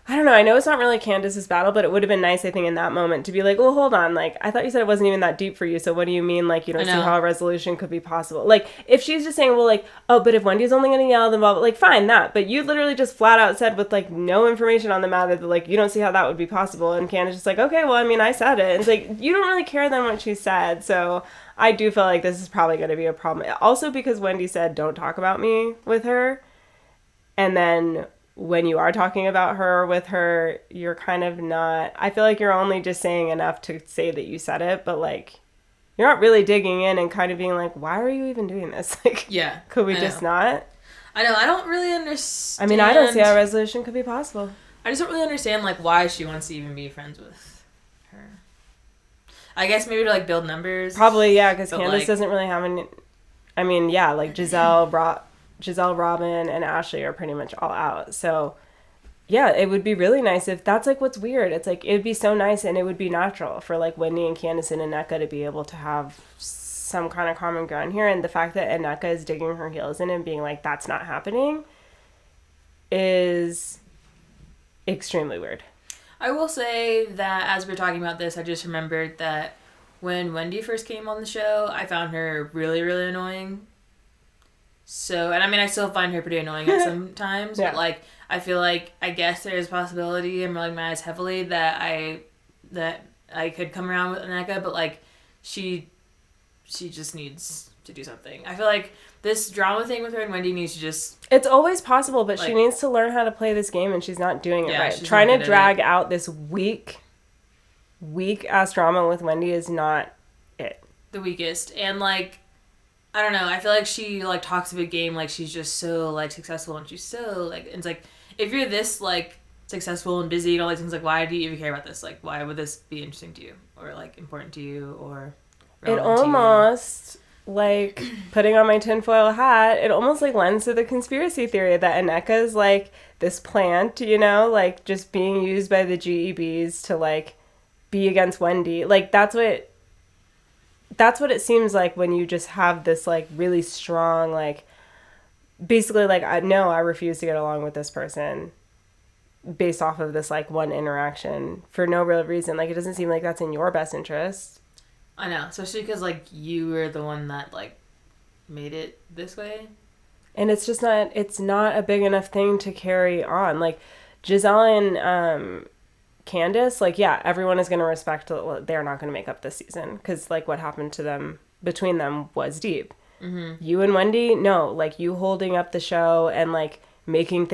I don't know, I know it's not really Candace's battle, but it would have been nice, I think, in that moment to be like, well, hold on, like, I thought you said it wasn't even that deep for you, so what do you mean, like, you don't see how a resolution could be possible? Like, if she's just saying, well, like, oh, but if Wendy's only going to yell, then blah, blah, like, fine, that, but you literally just flat out said with, like, no information on the matter that, like, you don't see how that would be possible, and Candace just like, okay, well, I mean, I said it, and it's like, you don't really care then what she said, so I do feel like this is probably going to be a problem. Also because Wendy said, don't talk about me with her, and then... when you are talking about her with her, you're kind of not... I feel like you're only just saying enough to say that you said it, but, like, you're not really digging in and kind of being like, why are you even doing this? Like, yeah, could we just not? I know. I don't really understand. I mean, I don't see how a resolution could be possible. I just don't really understand, like, why she wants to even be friends with her. I guess maybe to, like, build numbers. Probably, yeah, because Candace like, doesn't really have any... I mean, yeah, like, Giselle, Robin, and Ashley are pretty much all out. So, yeah, it would be really nice if... That's, like, what's weird. It's, like, it would be so nice and it would be natural for, like, Wendy and Candace and Aneka to be able to have some kind of common ground here. And the fact that Aneka is digging her heels in and being like, that's not happening, is extremely weird. I will say that as we're talking about this, I just remembered that when Wendy first came on the show, I found her really, really annoying. So, and I mean, I still find her pretty annoying at some times, Yeah. but, like, I feel like, I guess there's a possibility, I'm rolling my eyes heavily, that I could come around with Aneka, but, like, she just needs to do something. I feel like this drama thing with her and Wendy needs to just... It's always possible, but she like, needs to learn how to play this game, and she's not doing it Yeah, right. she's Trying not to good at drag it. out this weak-ass drama with Wendy is not it. the weakest. And, like, I don't know, I feel like she, like, talks a big game, like, she's just so, like, successful, and she's so, like, it's like, if you're this, like, successful and busy and all these things, like, why do you even care about this? Like, why would this be interesting to you? Or, like, important to you? Or It relevant to you? almost, like, putting on my tinfoil hat, it almost, like, lends to the conspiracy theory that Aneka is, like, this plant, you know, like, just being used by the GEBs to, like, be against Wendy. Like, that's what it seems like when you just have this, like, really strong, like, basically, like, I refuse to get along with this person based off of this, like, one interaction for no real reason. Like, it doesn't seem like that's in your best interest. I know, especially because, like, you were the one that, like, made it this way. And it's just not a big enough thing to carry on. Like, Giselle and Candace, like, yeah, everyone is going to respect that they're not going to make up this season. Because, like, what happened to them, between them, was deep. Mm-hmm. You and Wendy, no. Like, you holding up the show and, like, making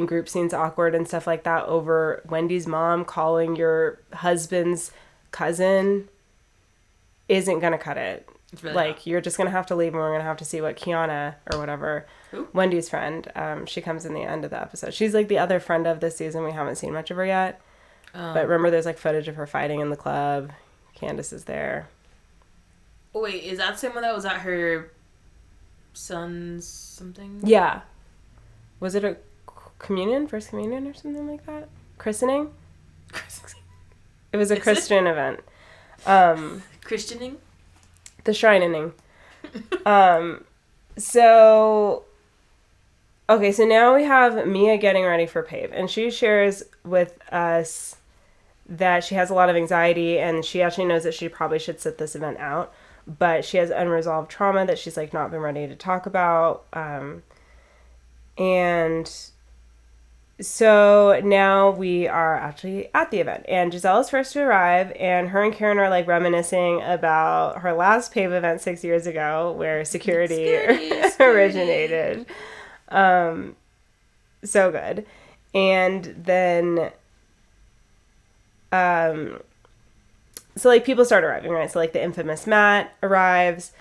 group scenes awkward and stuff like that over Wendy's mom calling your husband's cousin isn't going to cut it. It's really Like, not. you're just going to have to leave and we're going to have to see what Kiana, or whatever, Who? Wendy's friend, she comes in the end of the episode. She's, like, the other friend of this season. We haven't seen much of her yet. But remember, there's, like, footage of her fighting in the club. Candace is there. Oh, wait, is that someone that was at her son's something? Yeah. Was it a first communion or something like that? Christening? It was a Is it? Christian event. Christianing? The shrining. So, okay, so now we have Mia getting ready for PAVE, and she shares with us that she has a lot of anxiety, and she actually knows that she probably should sit this event out, but she has unresolved trauma that she's, like, not been ready to talk about. And so now we are actually at the event, and Giselle is first to arrive, and her and Karen are, like, reminiscing about her last PAVE event 6 years ago where security. originated. So good. And then so, like, people start arriving, right? So, like, the infamous Matt arrives,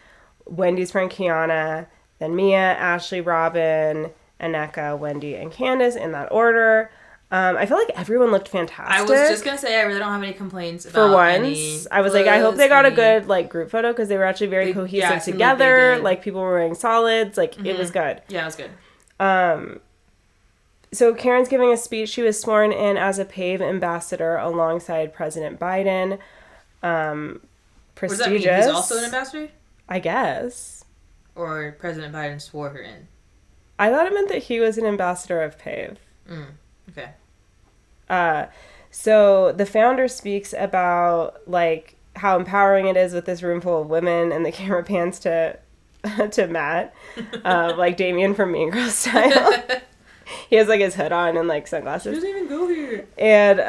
Wendy's friend Kiana, then Mia, Ashley, Robin, Aneka, Wendy, and Candace, in that order. I feel like everyone looked fantastic. I was just gonna say I really don't have any complaints about for once. any I was like, I hope they got a any- good, like, group photo, because they were actually very cohesive yeah, it seemed like they together. did. Like, people were wearing solids. Like, it was good. Yeah, it was good. So Karen's giving a speech. She was sworn in as a PAVE ambassador alongside President Biden. Does that mean Prestigious. he's also an ambassador? I guess. Or President Biden swore her in? I thought it meant that he was an ambassador of PAVE. Okay. So the founder speaks about, like, how empowering it is with this room full of women, and the camera pans to Matt, like Damien from Mean Girls style. He has, like, his hood on and, like, She sunglasses. doesn't even go here. And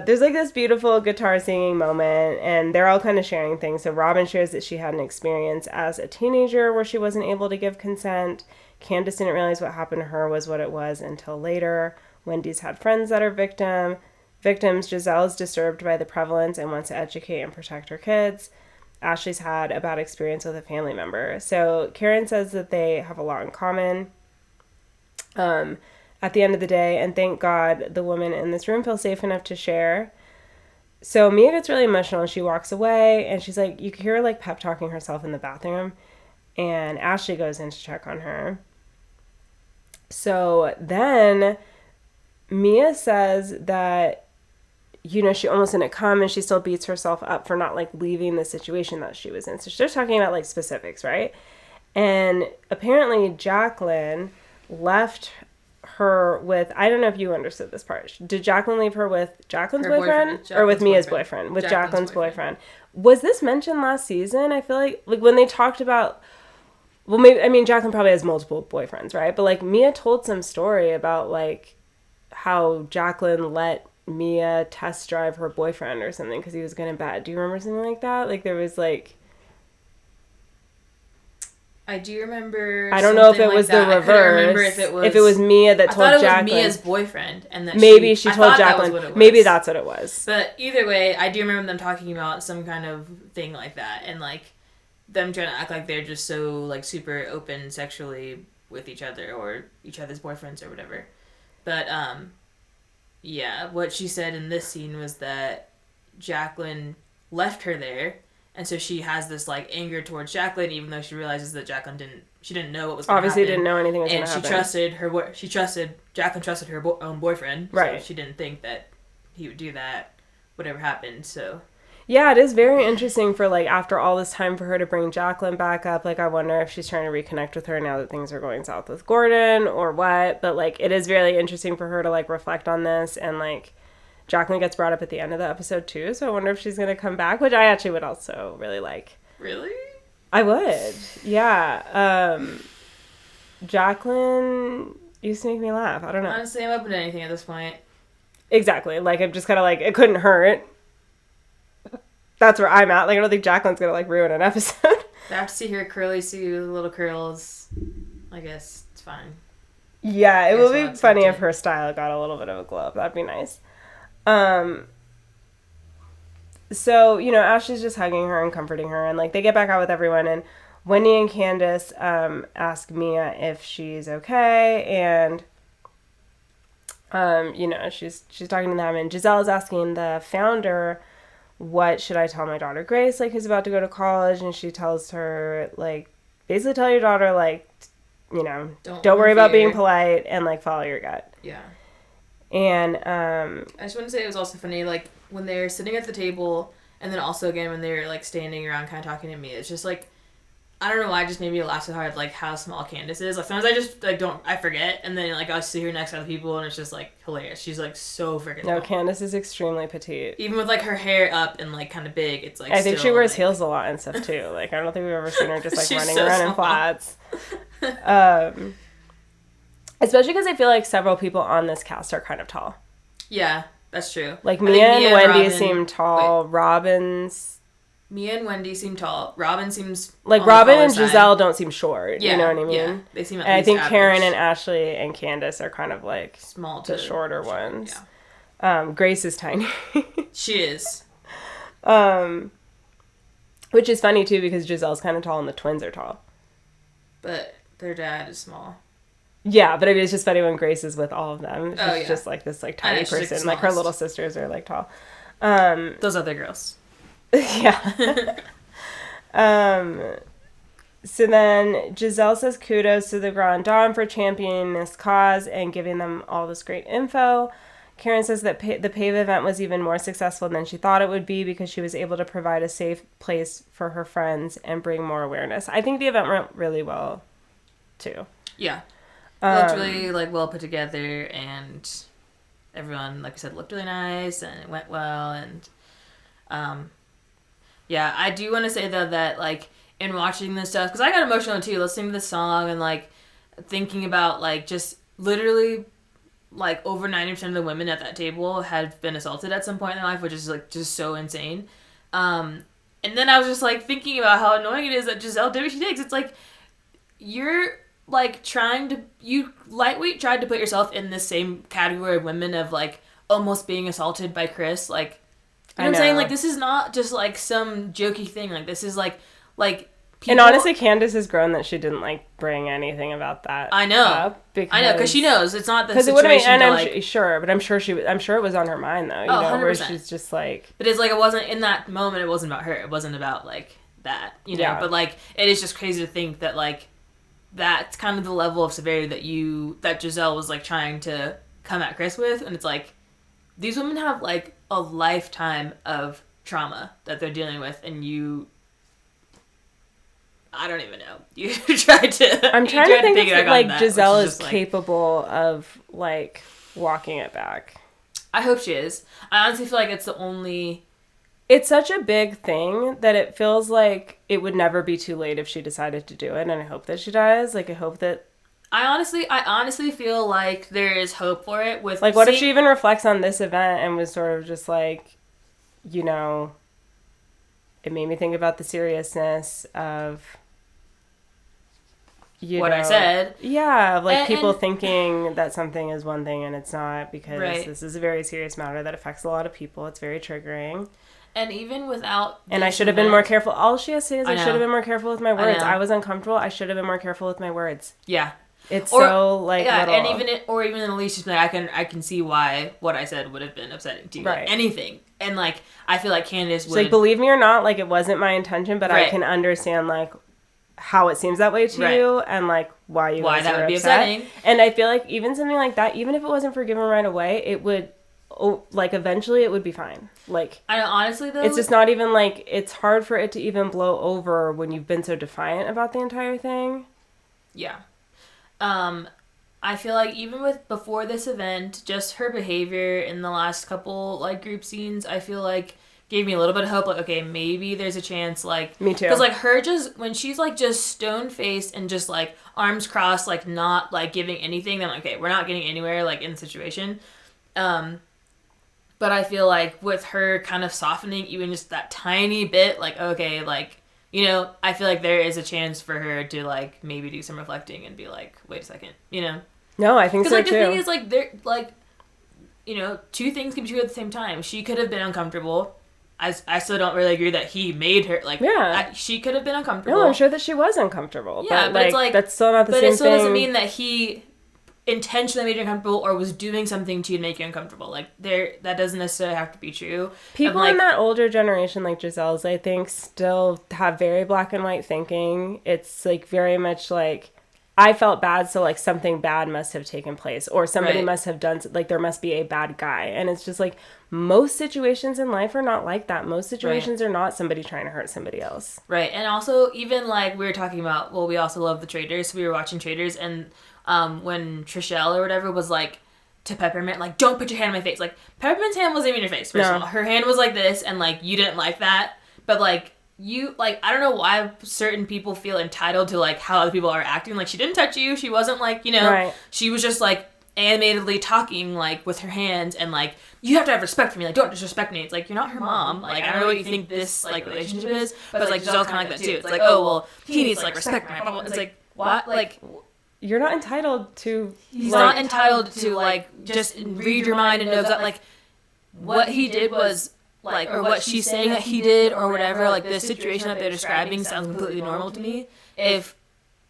there's, like, this beautiful guitar singing moment, and they're all kind of sharing things. So Robin shares that she had an experience as a teenager where she wasn't able to give consent. Candace didn't realize what happened to her was what it was until later. Wendy's had friends that are victims. Giselle is disturbed by the prevalence and wants to educate and protect her kids. Ashley's had a bad experience with a family member. So Karen says that they have a lot in common. at the end of the day, and thank God the women in this room feel safe enough to share. So Mia gets really emotional and she walks away, and she's like, you can hear her like pep talking herself in the bathroom, and Ashley goes in to check on her. So then Mia says that, you know, she almost didn't come, and she still beats herself up for not like leaving the situation that she was in. So she's talking about like specifics, right? And apparently Jacqueline left her with, I don't know if you understood this part. Did Jacqueline leave her with Jacqueline's boyfriend or with Mia's boyfriend? With Jacqueline's boyfriend. Was this mentioned last season? I feel like when they talked about, well, maybe, I mean, Jacqueline probably has multiple boyfriends, right? But like Mia told some story about like how Jacqueline let Mia test drive her boyfriend or something because he was good and bad. Do you remember something like that? Like there was like, I do remember. I don't know if it was the reverse. I remember if it was Mia that told Jacqueline. I thought it was Mia's boyfriend, and that maybe she told Jacqueline. Maybe that's what it was. But either way, I do remember them talking about some kind of thing like that, and like them trying to act like they're just so like super open sexually with each other or each other's boyfriends or whatever. But yeah, what she said in this scene was that Jacqueline left her there. And so she has this like anger towards Jacqueline, even though she realizes that Jacqueline didn't know what was going to happen. Obviously, didn't know anything was going to happen. And Jacqueline trusted her own boyfriend, right? So she didn't think that he would do that, whatever happened. So yeah, it is very interesting for like after all this time for her to bring Jacqueline back up. Like I wonder if she's trying to reconnect with her now that things are going south with Gordon or what. But like it is really interesting for her to like reflect on this, and like Jacqueline gets brought up at the end of the episode too, so I wonder if she's going to come back, which I actually would also really like. Really? I would. Yeah. Jacqueline used to make me laugh. I don't know. Honestly, I'm open to anything at this point. Exactly. Like, I'm just kind of like, it couldn't hurt. That's where I'm at. Like, I don't think Jacqueline's going to, like, ruin an episode. I have to see her curly Sue, little curls. I guess it's fine. Yeah, it would be funny if her style got a little bit of a glow up. That'd be nice. So, you know, Ashley's just hugging her and comforting her, and like they get back out with everyone, and Wendy and Candace ask Mia if she's okay, and you know, she's talking to them, and Giselle is asking the founder, what should I tell my daughter Grace, like who's about to go to college, and she tells her like basically tell your daughter like, you know, don't worry about being polite and like follow your gut. Yeah. And I just want to say it was also funny, like when they're sitting at the table, and then also again when they're like standing around kind of talking to me, it's just like, I don't know why it just made me laugh so hard, like how small Candace is. Like sometimes I just like I forget, and then like I'll see her next to other people, and it's just like hilarious. She's like so freaking no, small. Candace is extremely petite. Even with like her hair up and like kind of big, it's like I think she wears like, heels a lot and stuff too. Like I don't think we've ever seen her just like running so around small. in flats. Especially because I feel like several people on this cast are kind of tall. Yeah, that's true. Like Mia and Wendy seem tall. Mia and Wendy seem tall. Robin seems like Robin and Giselle don't seem short. Yeah, you know what I mean? Yeah, they seem. And I think average. Karen and Ashley and Candace are kind of like small, the shorter ones. Yeah. Grace is tiny. She is. Which is funny too because Giselle's kind of tall and the twins are tall. But their dad is small. Yeah, but I mean, it's just funny when Grace is with all of them. She's just like this like tiny person. Like her little sisters are like tall. Those other girls. Yeah. So then Giselle says kudos to the Grand Dame for championing this cause and giving them all this great info. Karen says that the PAVE event was even more successful than she thought it would be because she was able to provide a safe place for her friends and bring more awareness. I think the event went really well, too. Yeah. It looked really, like, well put together, and everyone, like I said, looked really nice, and it went well, and, yeah, I do want to say, though, that, like, in watching this stuff, because I got emotional, too, listening to the song, and, like, thinking about, like, just literally, like, over 90% of the women at that table had been assaulted at some point in their life, which is, like, just so insane, and then I was just, like, thinking about how annoying it is that Giselle did what she did, 'cause it's, like, you're... like, you lightweight tried to put yourself in this same category of women of, like, almost being assaulted by Chris, like, you know what I'm saying? Like, this is not just, like, some jokey thing, like, this is, like, And honestly, Candace has grown that she didn't like bring anything about that. I know. Up because she knows it's not the situation. And I'm like, sure, but I'm sure it was on her mind though. You know, 100%. Where she's just like. But it's like it wasn't in that moment. It wasn't about her. It wasn't about like that. You know. Yeah. But like it is just crazy to think that like that's kind of the level of severity that Giselle was like trying to come at Chris with, and it's like these women have like a lifetime of trauma that they're dealing with, and I don't even know. You tried to. I'm trying to think if like Giselle is capable of like walking it back. I hope she is. I honestly feel like it's the only. It's such a big thing that it feels like it would never be too late if she decided to do it, and I hope that she does. Like I hope that. I honestly feel like there is hope for it. With like, what if she even reflects on this event and was sort of just like, you know, it made me think about the seriousness of. I said. Yeah, like people thinking that something is one thing and it's not, because this is a very serious matter that affects a lot of people. It's very triggering. And even without... And I should have been more careful. All she has to say is I should have been more careful with my words. I was uncomfortable. I should have been more careful with my words. Yeah. It's so, like, little. And even Alicia's like, I can see why what I said would have been upsetting to you. Right. Like, anything. And, like, I feel like Candace would... She's like, believe me or not, like, it wasn't my intention, but I can understand, like... how it seems that way to you, and like why guys that are would be upset. Upsetting. And I feel like even something like that, even if it wasn't forgiven right away, it would like eventually it would be fine. Like I know, honestly though, it's just not even like it's hard for it to even blow over when you've been so defiant about the entire thing. Yeah. I feel like even with before this event, just her behavior in the last couple like group scenes, I feel like gave me a little bit of hope, like, okay, maybe there's a chance, like... Me too. Because, like, her just... When she's, like, just stone-faced and just, like, arms crossed, like, not, like, giving anything, then, like, okay, we're not getting anywhere, like, in the situation. But I feel like with her kind of softening even just that tiny bit, like, okay, like, you know, I feel like there is a chance for her to, like, maybe do some reflecting and be like, wait a second, you know? No, I think so, too. Because, like, the thing is, like, they're, like... You know, two things can be true at the same time. She could have been uncomfortable... I still don't really agree that he made her, like, she could have been uncomfortable. No, I'm sure that she was uncomfortable. Yeah, but it's like, that's still not the same thing. But it still doesn't mean that he intentionally made you uncomfortable or was doing something to make you uncomfortable. Like, that doesn't necessarily have to be true. People in that older generation, like Giselle's, I think, still have very black and white thinking. It's, like, very much like... I felt bad, so, like, something bad must have taken place. Or somebody must have done... Like, there must be a bad guy. And it's just, like, most situations in life are not like that. Most situations are not somebody trying to hurt somebody else. Right. And also, even, like, we were talking about... Well, we also love The Traitors. So we were watching Traitors. And when Trishelle or whatever was, like, to Peppermint, like, don't put your hand in my face. Like, Peppermint's hand wasn't even in your face, first of all. Her hand was like this, and, like, you didn't like that. But, like... You, like, I don't know why certain people feel entitled to, like, how other people are acting. Like, she didn't touch you. She wasn't, like, you know, she was just, like, animatedly talking, like, with her hands and, like, you have to have respect for me. Like, don't disrespect me. It's like, you're not her mom. Like, I don't know what you think this, like, relationship is. But it's, like, Giselle's kind of like that, too. It's like, oh, well, he needs to, like, respect me. It's like, what? Like... You're not entitled to... He's not entitled to, like, just read your mind and know that, like, what he did was... Like, or what she's saying that he did or whatever, like, the situation that they're describing sounds completely normal to me. If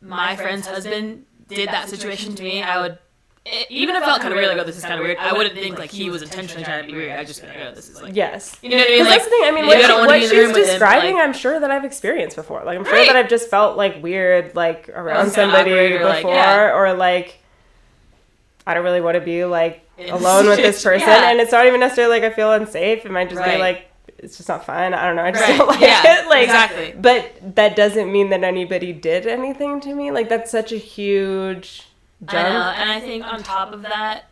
my friend's husband did that situation to me, I would, even if it felt kind of weird, like, oh, this is kind of weird, I wouldn't think, like, he was intentionally trying to be weird. I'd just be like, oh, this is, like... Yes. You know what I mean? Like, that's the thing. I mean, what she's describing, I'm sure that I've experienced before. Like, I'm sure that I've just felt, like, weird, like, around somebody before, or, like, I don't really want to be, like... alone with this person, and it's not even necessarily like I feel unsafe. It might just be like it's just not fun. I don't know. I just don't like it. Like, exactly. But that doesn't mean that anybody did anything to me. Like, that's such a huge jump. I know, and I think on top of that,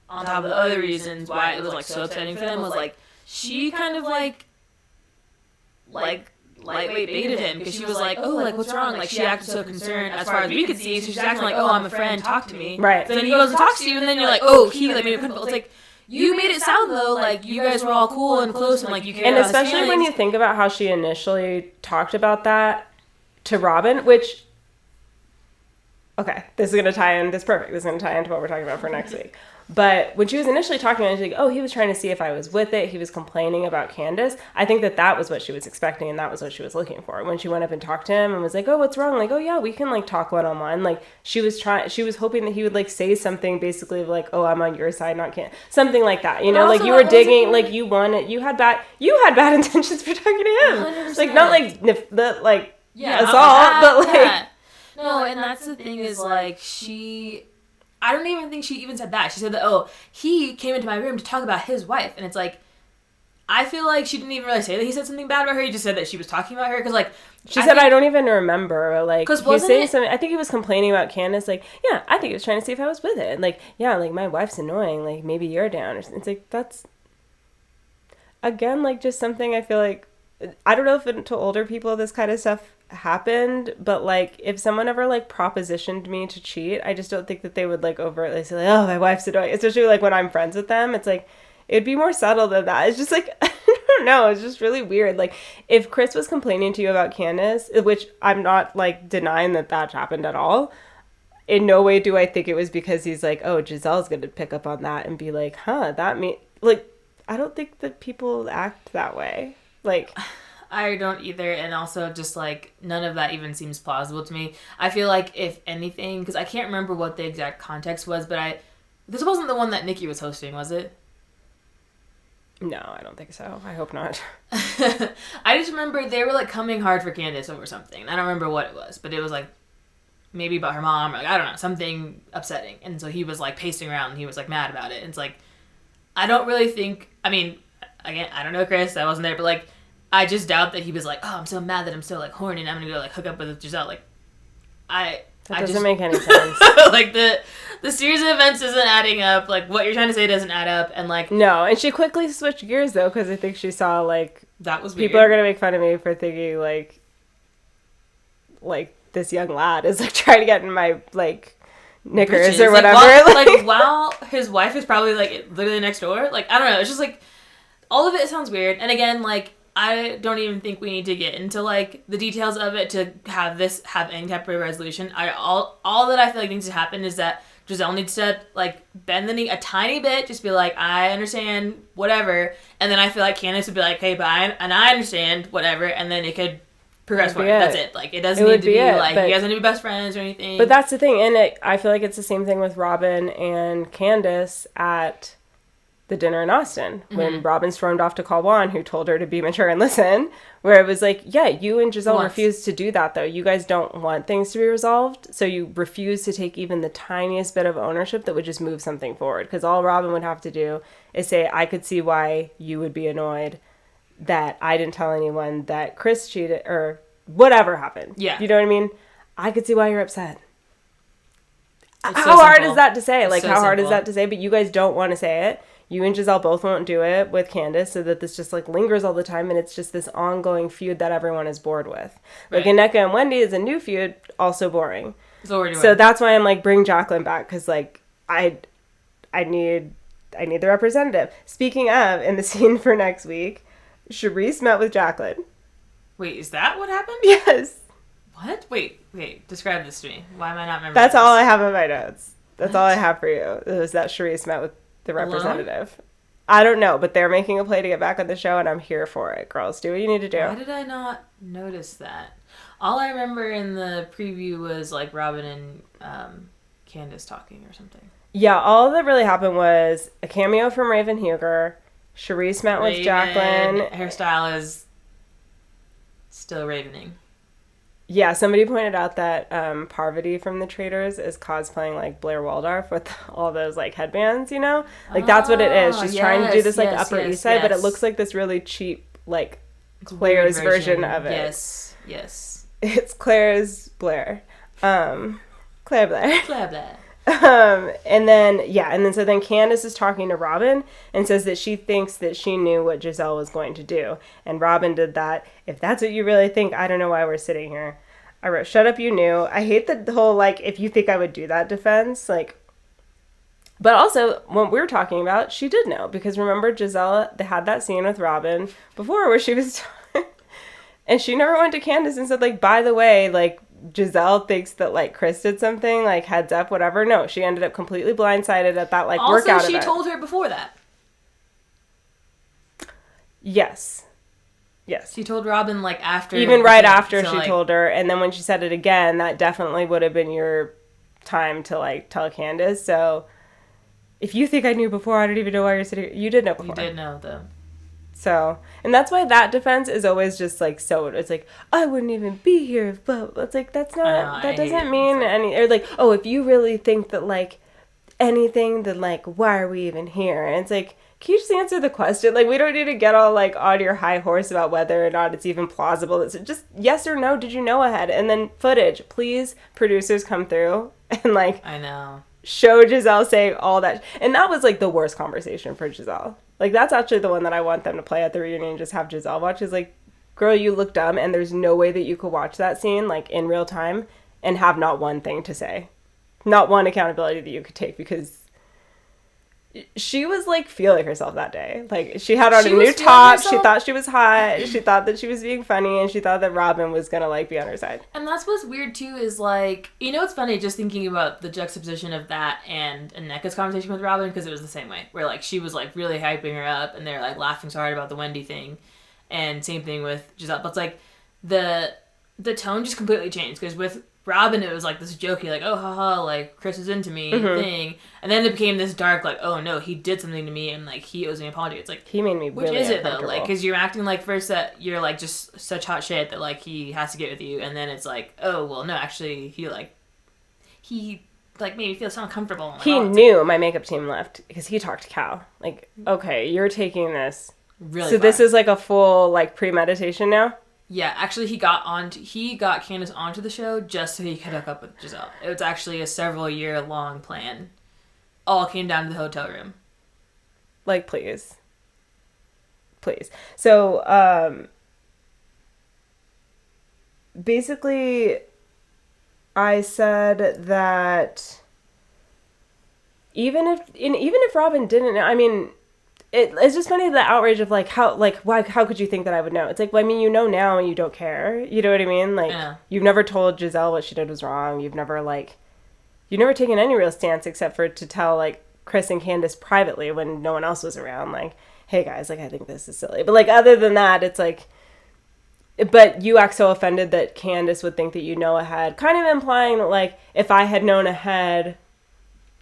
on top of the other reasons why it was like so upsetting for them was like she kind of like lightweight baited him because she was like, oh, like, what's wrong? Like, she acted so concerned as far as we could see. So she's acting like, oh, I'm a friend, talk to me. Right. So then he goes and talks to you, and then you're like, oh, he, like, made it comfortable. It's like, you made it sound, though, like, you guys were all cool and close, and, like, you cared about his feelings. And especially when you think about how she initially talked about that to Robin, which... Okay, this is going to tie in. This is perfect. This is going to tie into what we're talking about for next week. But when she was initially talking about it, she's like, oh, he was trying to see if I was with it. He was complaining about Candace. I think that was what she was expecting, and that was what she was looking for. When she went up and talked to him and was like, oh, what's wrong? Like, oh, yeah, we can, like, talk one-on-one. Like, she was hoping that he would, like, say something basically like, oh, I'm on your side, not Candace. Something like that, you know? Like, you were digging, like, you had bad intentions for talking to him. 100%. Like, not, like, assault, but, like... Yeah. No, and that's the thing is, like, I don't even think she even said that. She said that, oh, he came into my room to talk about his wife. And it's like, I feel like she didn't even really say that he said something bad about her. He just said that she was talking about her. Because, like... She said, I don't even remember. Like, he was saying something... I think he was complaining about Candace. Like, yeah, I think he was trying to see if I was with it. Like, yeah, like, my wife's annoying. Like, maybe you're down. Or something. It's like, that's... Again, like, just something I feel like... I don't know if to older people this kind of stuff happened, but like if someone ever like propositioned me to cheat, I just don't think that they would like overtly say like, oh, my wife's annoying, especially like when I'm friends with them. It's like it'd be more subtle than that. It's just like I don't know, it's just really weird. Like if Chris was complaining to you about Candace, which I'm not like denying that happened at all, in no way do I think it was because he's like, oh, Giselle's gonna pick up on that and be like, huh, that mean like I don't think that people act that way. Like I don't either, and also just, like, none of that even seems plausible to me. I feel like, if anything, because I can't remember what the exact context was, but this wasn't the one that Nikki was hosting, was it? No, I don't think so. I hope not. I just remember they were, like, coming hard for Candace over something. I don't remember what it was, but it was, like, maybe about her mom, or, like, I don't know, something upsetting. And so he was, like, pacing around, and he was, like, mad about it. And it's, like, I don't really think, I mean, again, I don't know Chris, I wasn't there, but, like, I just doubt that he was like, oh, I'm so mad that I'm so, like, horny and I'm gonna go, like, hook up with Giselle. Like, That doesn't make any sense. Like, the series of events isn't adding up. Like, what you're trying to say doesn't add up. And, like... No, and she quickly switched gears, though, because I think she saw, like... That was weird. People are gonna make fun of me for thinking, like, this young lad is, like, trying to get in my, like, knickers or whatever. While his wife is probably, like, literally next door. Like, I don't know. It's just, like, all of it sounds weird. And, again, like... I don't even think we need to get into, like, the details of it to have any type of resolution. All that I feel like needs to happen is that Giselle needs to, like, bend the knee a tiny bit, just be like, I understand, whatever. And then I feel like Candace would be like, hey, but I understand, whatever. And then it could progress forward. That's it. Like, it doesn't need to be, like, you guys need to be best friends or anything. But that's the thing. And I feel like it's the same thing with Robin and Candace at... the dinner in Austin, when Robin stormed off to call Juan, who told her to be mature and listen, where it was like, yeah, you and Giselle refused to do that, though. You guys don't want things to be resolved, so you refuse to take even the tiniest bit of ownership that would just move something forward. Because all Robin would have to do is say, I could see why you would be annoyed that I didn't tell anyone that Chris cheated, or whatever happened. Yeah. You know what I mean? I could see why you're upset. How hard is that to say? Like, how hard is that to say? But you guys don't want to say it. You and Giselle both won't do it with Candace, so that this just, like, lingers all the time, and it's just this ongoing feud that everyone is bored with. Like, Aneka and Wendy is a new feud, also boring. So that's why I'm like, bring Jacqueline back, because, like, I need the representative. Speaking of, in the scene for next week, Charisse met with Jacqueline. Wait, is that what happened? Yes. What? Wait, describe this to me. Why am I not remembering That's all I have in my notes. That's all I have for you, is that Charisse met with the representative. Alone? I don't know, but they're making a play to get back on the show, and I'm here for it. Girls, do what you need to do. Why did I not notice that? All I remember in the preview was, like, Robin and Candace talking or something. Yeah, all that really happened was a cameo from Raven Huger. Charisse met with Jacqueline. Her style is still ravening. Yeah, somebody pointed out that Parvati from The Traitors is cosplaying, like, Blair Waldorf with all those, like, headbands, you know? Like, that's what it is. She's trying to do this, like, Upper East Side, but it looks like this really cheap, like, Claire's version of it. Yes. It's Claire's Blair. Claire Blair. Claire Blair. And then so then Candace is talking to Robin and says that she thinks that she knew what Giselle was going to do. And Robin did that. If that's what you really think, I don't know why we're sitting here. I wrote, shut up, you knew. I hate the whole, like, if you think I would do that defense. Like, but also, when we were talking about, she did know. Because remember, Giselle, they had that scene with Robin before where she was... and she never went to Candace and said, like, by the way, like, Giselle thinks that, like, Chris did something, like, heads up, whatever. No, she ended up completely blindsided at that, like, workout Also, she event. told her before that. Yes. Yes. She told Robin, like, after. Even right after so, she like, told her, and then when she said it again, that definitely would have been your time to, like, tell Candace. So, if you think I knew before, I don't even know why you're sitting here. You did know before. You did know, though. So, and that's why that defense is always just, like, so, it's like, I wouldn't even be here, but it's like, that's not, that doesn't mean any, or like, oh, if you really think that, like, anything, then, like, why are we even here? And it's like, can you just answer the question? Like, we don't need to get all, like, on your high horse about whether or not it's even plausible. It's just yes or no, did you know ahead? And then footage. Please, producers, come through and, like, I know. Show Giselle saying all that. And that was, like, the worst conversation for Giselle. Like, that's actually the one that I want them to play at the reunion and just have Giselle watch. Is like, girl, you look dumb, and there's no way that you could watch that scene, like, in real time and have not one thing to say. Not one accountability that you could take, because she was, like, feeling herself that day. Like, she had on a new top. She thought she was hot. She thought that she was being funny, and she thought that Robin was gonna, like, be on her side. And that's what's weird, too, is, like, you know, it's funny just thinking about the juxtaposition of that and Anneka's conversation with Robin, because it was the same way, where, like, she was, like, really hyping her up, and they're, like, laughing so hard about the Wendy thing, and same thing with Giselle. But it's, like, the tone just completely changed, because with Robin, it was, like, this jokey, like, oh, haha, like, Chris is into me thing. And then it became this dark, like, oh, no, he did something to me, and, like, he owes me an apology. It's, like, he made me really which is it, though? Like, because you're acting like first that you're, like, just such hot shit that, like, he has to get with you. And then it's, like, oh, well, no, actually, he made me feel so uncomfortable. Like, he knew my makeup team left because he talked to Cal. Like, okay, you're taking this. Really so far. This is, like, a full, like, premeditation now? Yeah, actually, he got Candace onto the show just so he could hook up with Giselle. It was actually a several-year-long plan. All came down to the hotel room. Like, please. Please. So, basically, I said that even if Robin didn't, I mean, it's just funny, the outrage of, like, why, how could you think that I would know? It's like, well, I mean, you know now and you don't care. You know what I mean? Like, yeah. You've never told Giselle what she did was wrong. You've never taken any real stance except for to tell, like, Chris and Candace privately when no one else was around, like, hey, guys, like, I think this is silly. But, like, other than that, it's like, but you act so offended that Candace would think that you know ahead, kind of implying that, like, if I had known ahead... ...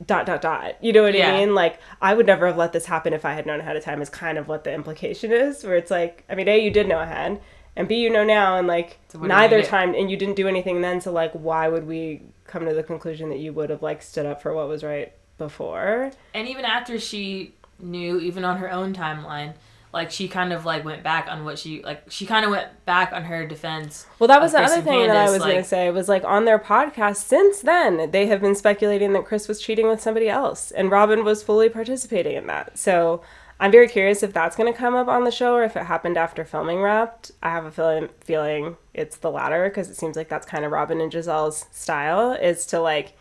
You know what I mean? Like, I would never have let this happen if I had known ahead of time, is kind of what the implication is, where it's like, I mean, A, you did know ahead, and B, you know now, and, like, so neither time, and you didn't do anything then, so, like, why would we come to the conclusion that you would have, like, stood up for what was right before? And even after she knew, even on her own timeline, like, she kind of, like, went back on what she kind of went back on her defense. Well, that was the other thing that I was going to say, was, like, on their podcast, since then, they have been speculating that Chris was cheating with somebody else, and Robin was fully participating in that. So I'm very curious if that's going to come up on the show, or if it happened after filming wrapped. I have a feeling it's the latter, because it seems like that's kind of Robin and Giselle's style, is to, like,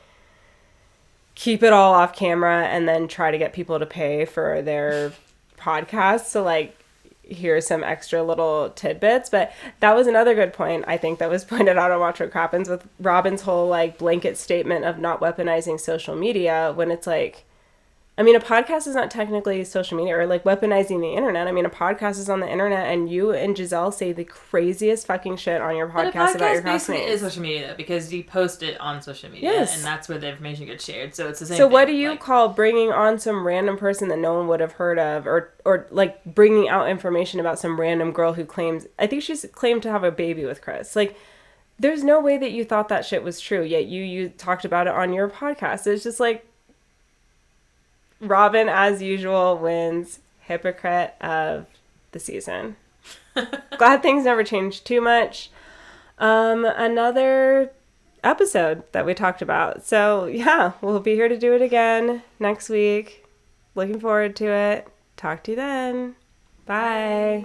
keep it all off camera and then try to get people to pay for their podcast. So, like, here's some extra little tidbits. But that was another good point, I think, that was pointed out on Watch What Crappens, with Robin's whole, like, blanket statement of not weaponizing social media, when it's like, I mean, a podcast is not technically social media, or, like, weaponizing the internet. I mean, a podcast is on the internet, and you and Giselle say the craziest fucking shit on your podcast about your classmates. It is social media, though, because you post it on social media, yes, and that's where the information gets shared. So it's the same So thing. What do you call bringing on some random person that no one would have heard of, or like, bringing out information about some random girl who claims, I think she's claimed to have a baby with Chris. Like, there's no way that you thought that shit was true, yet you talked about it on your podcast. It's just like, Robin, as usual, wins hypocrite of the season. Glad things never changed too much. Another episode that we talked about. So, yeah, we'll be here to do it again next week. Looking forward to it. Talk to you then. Bye.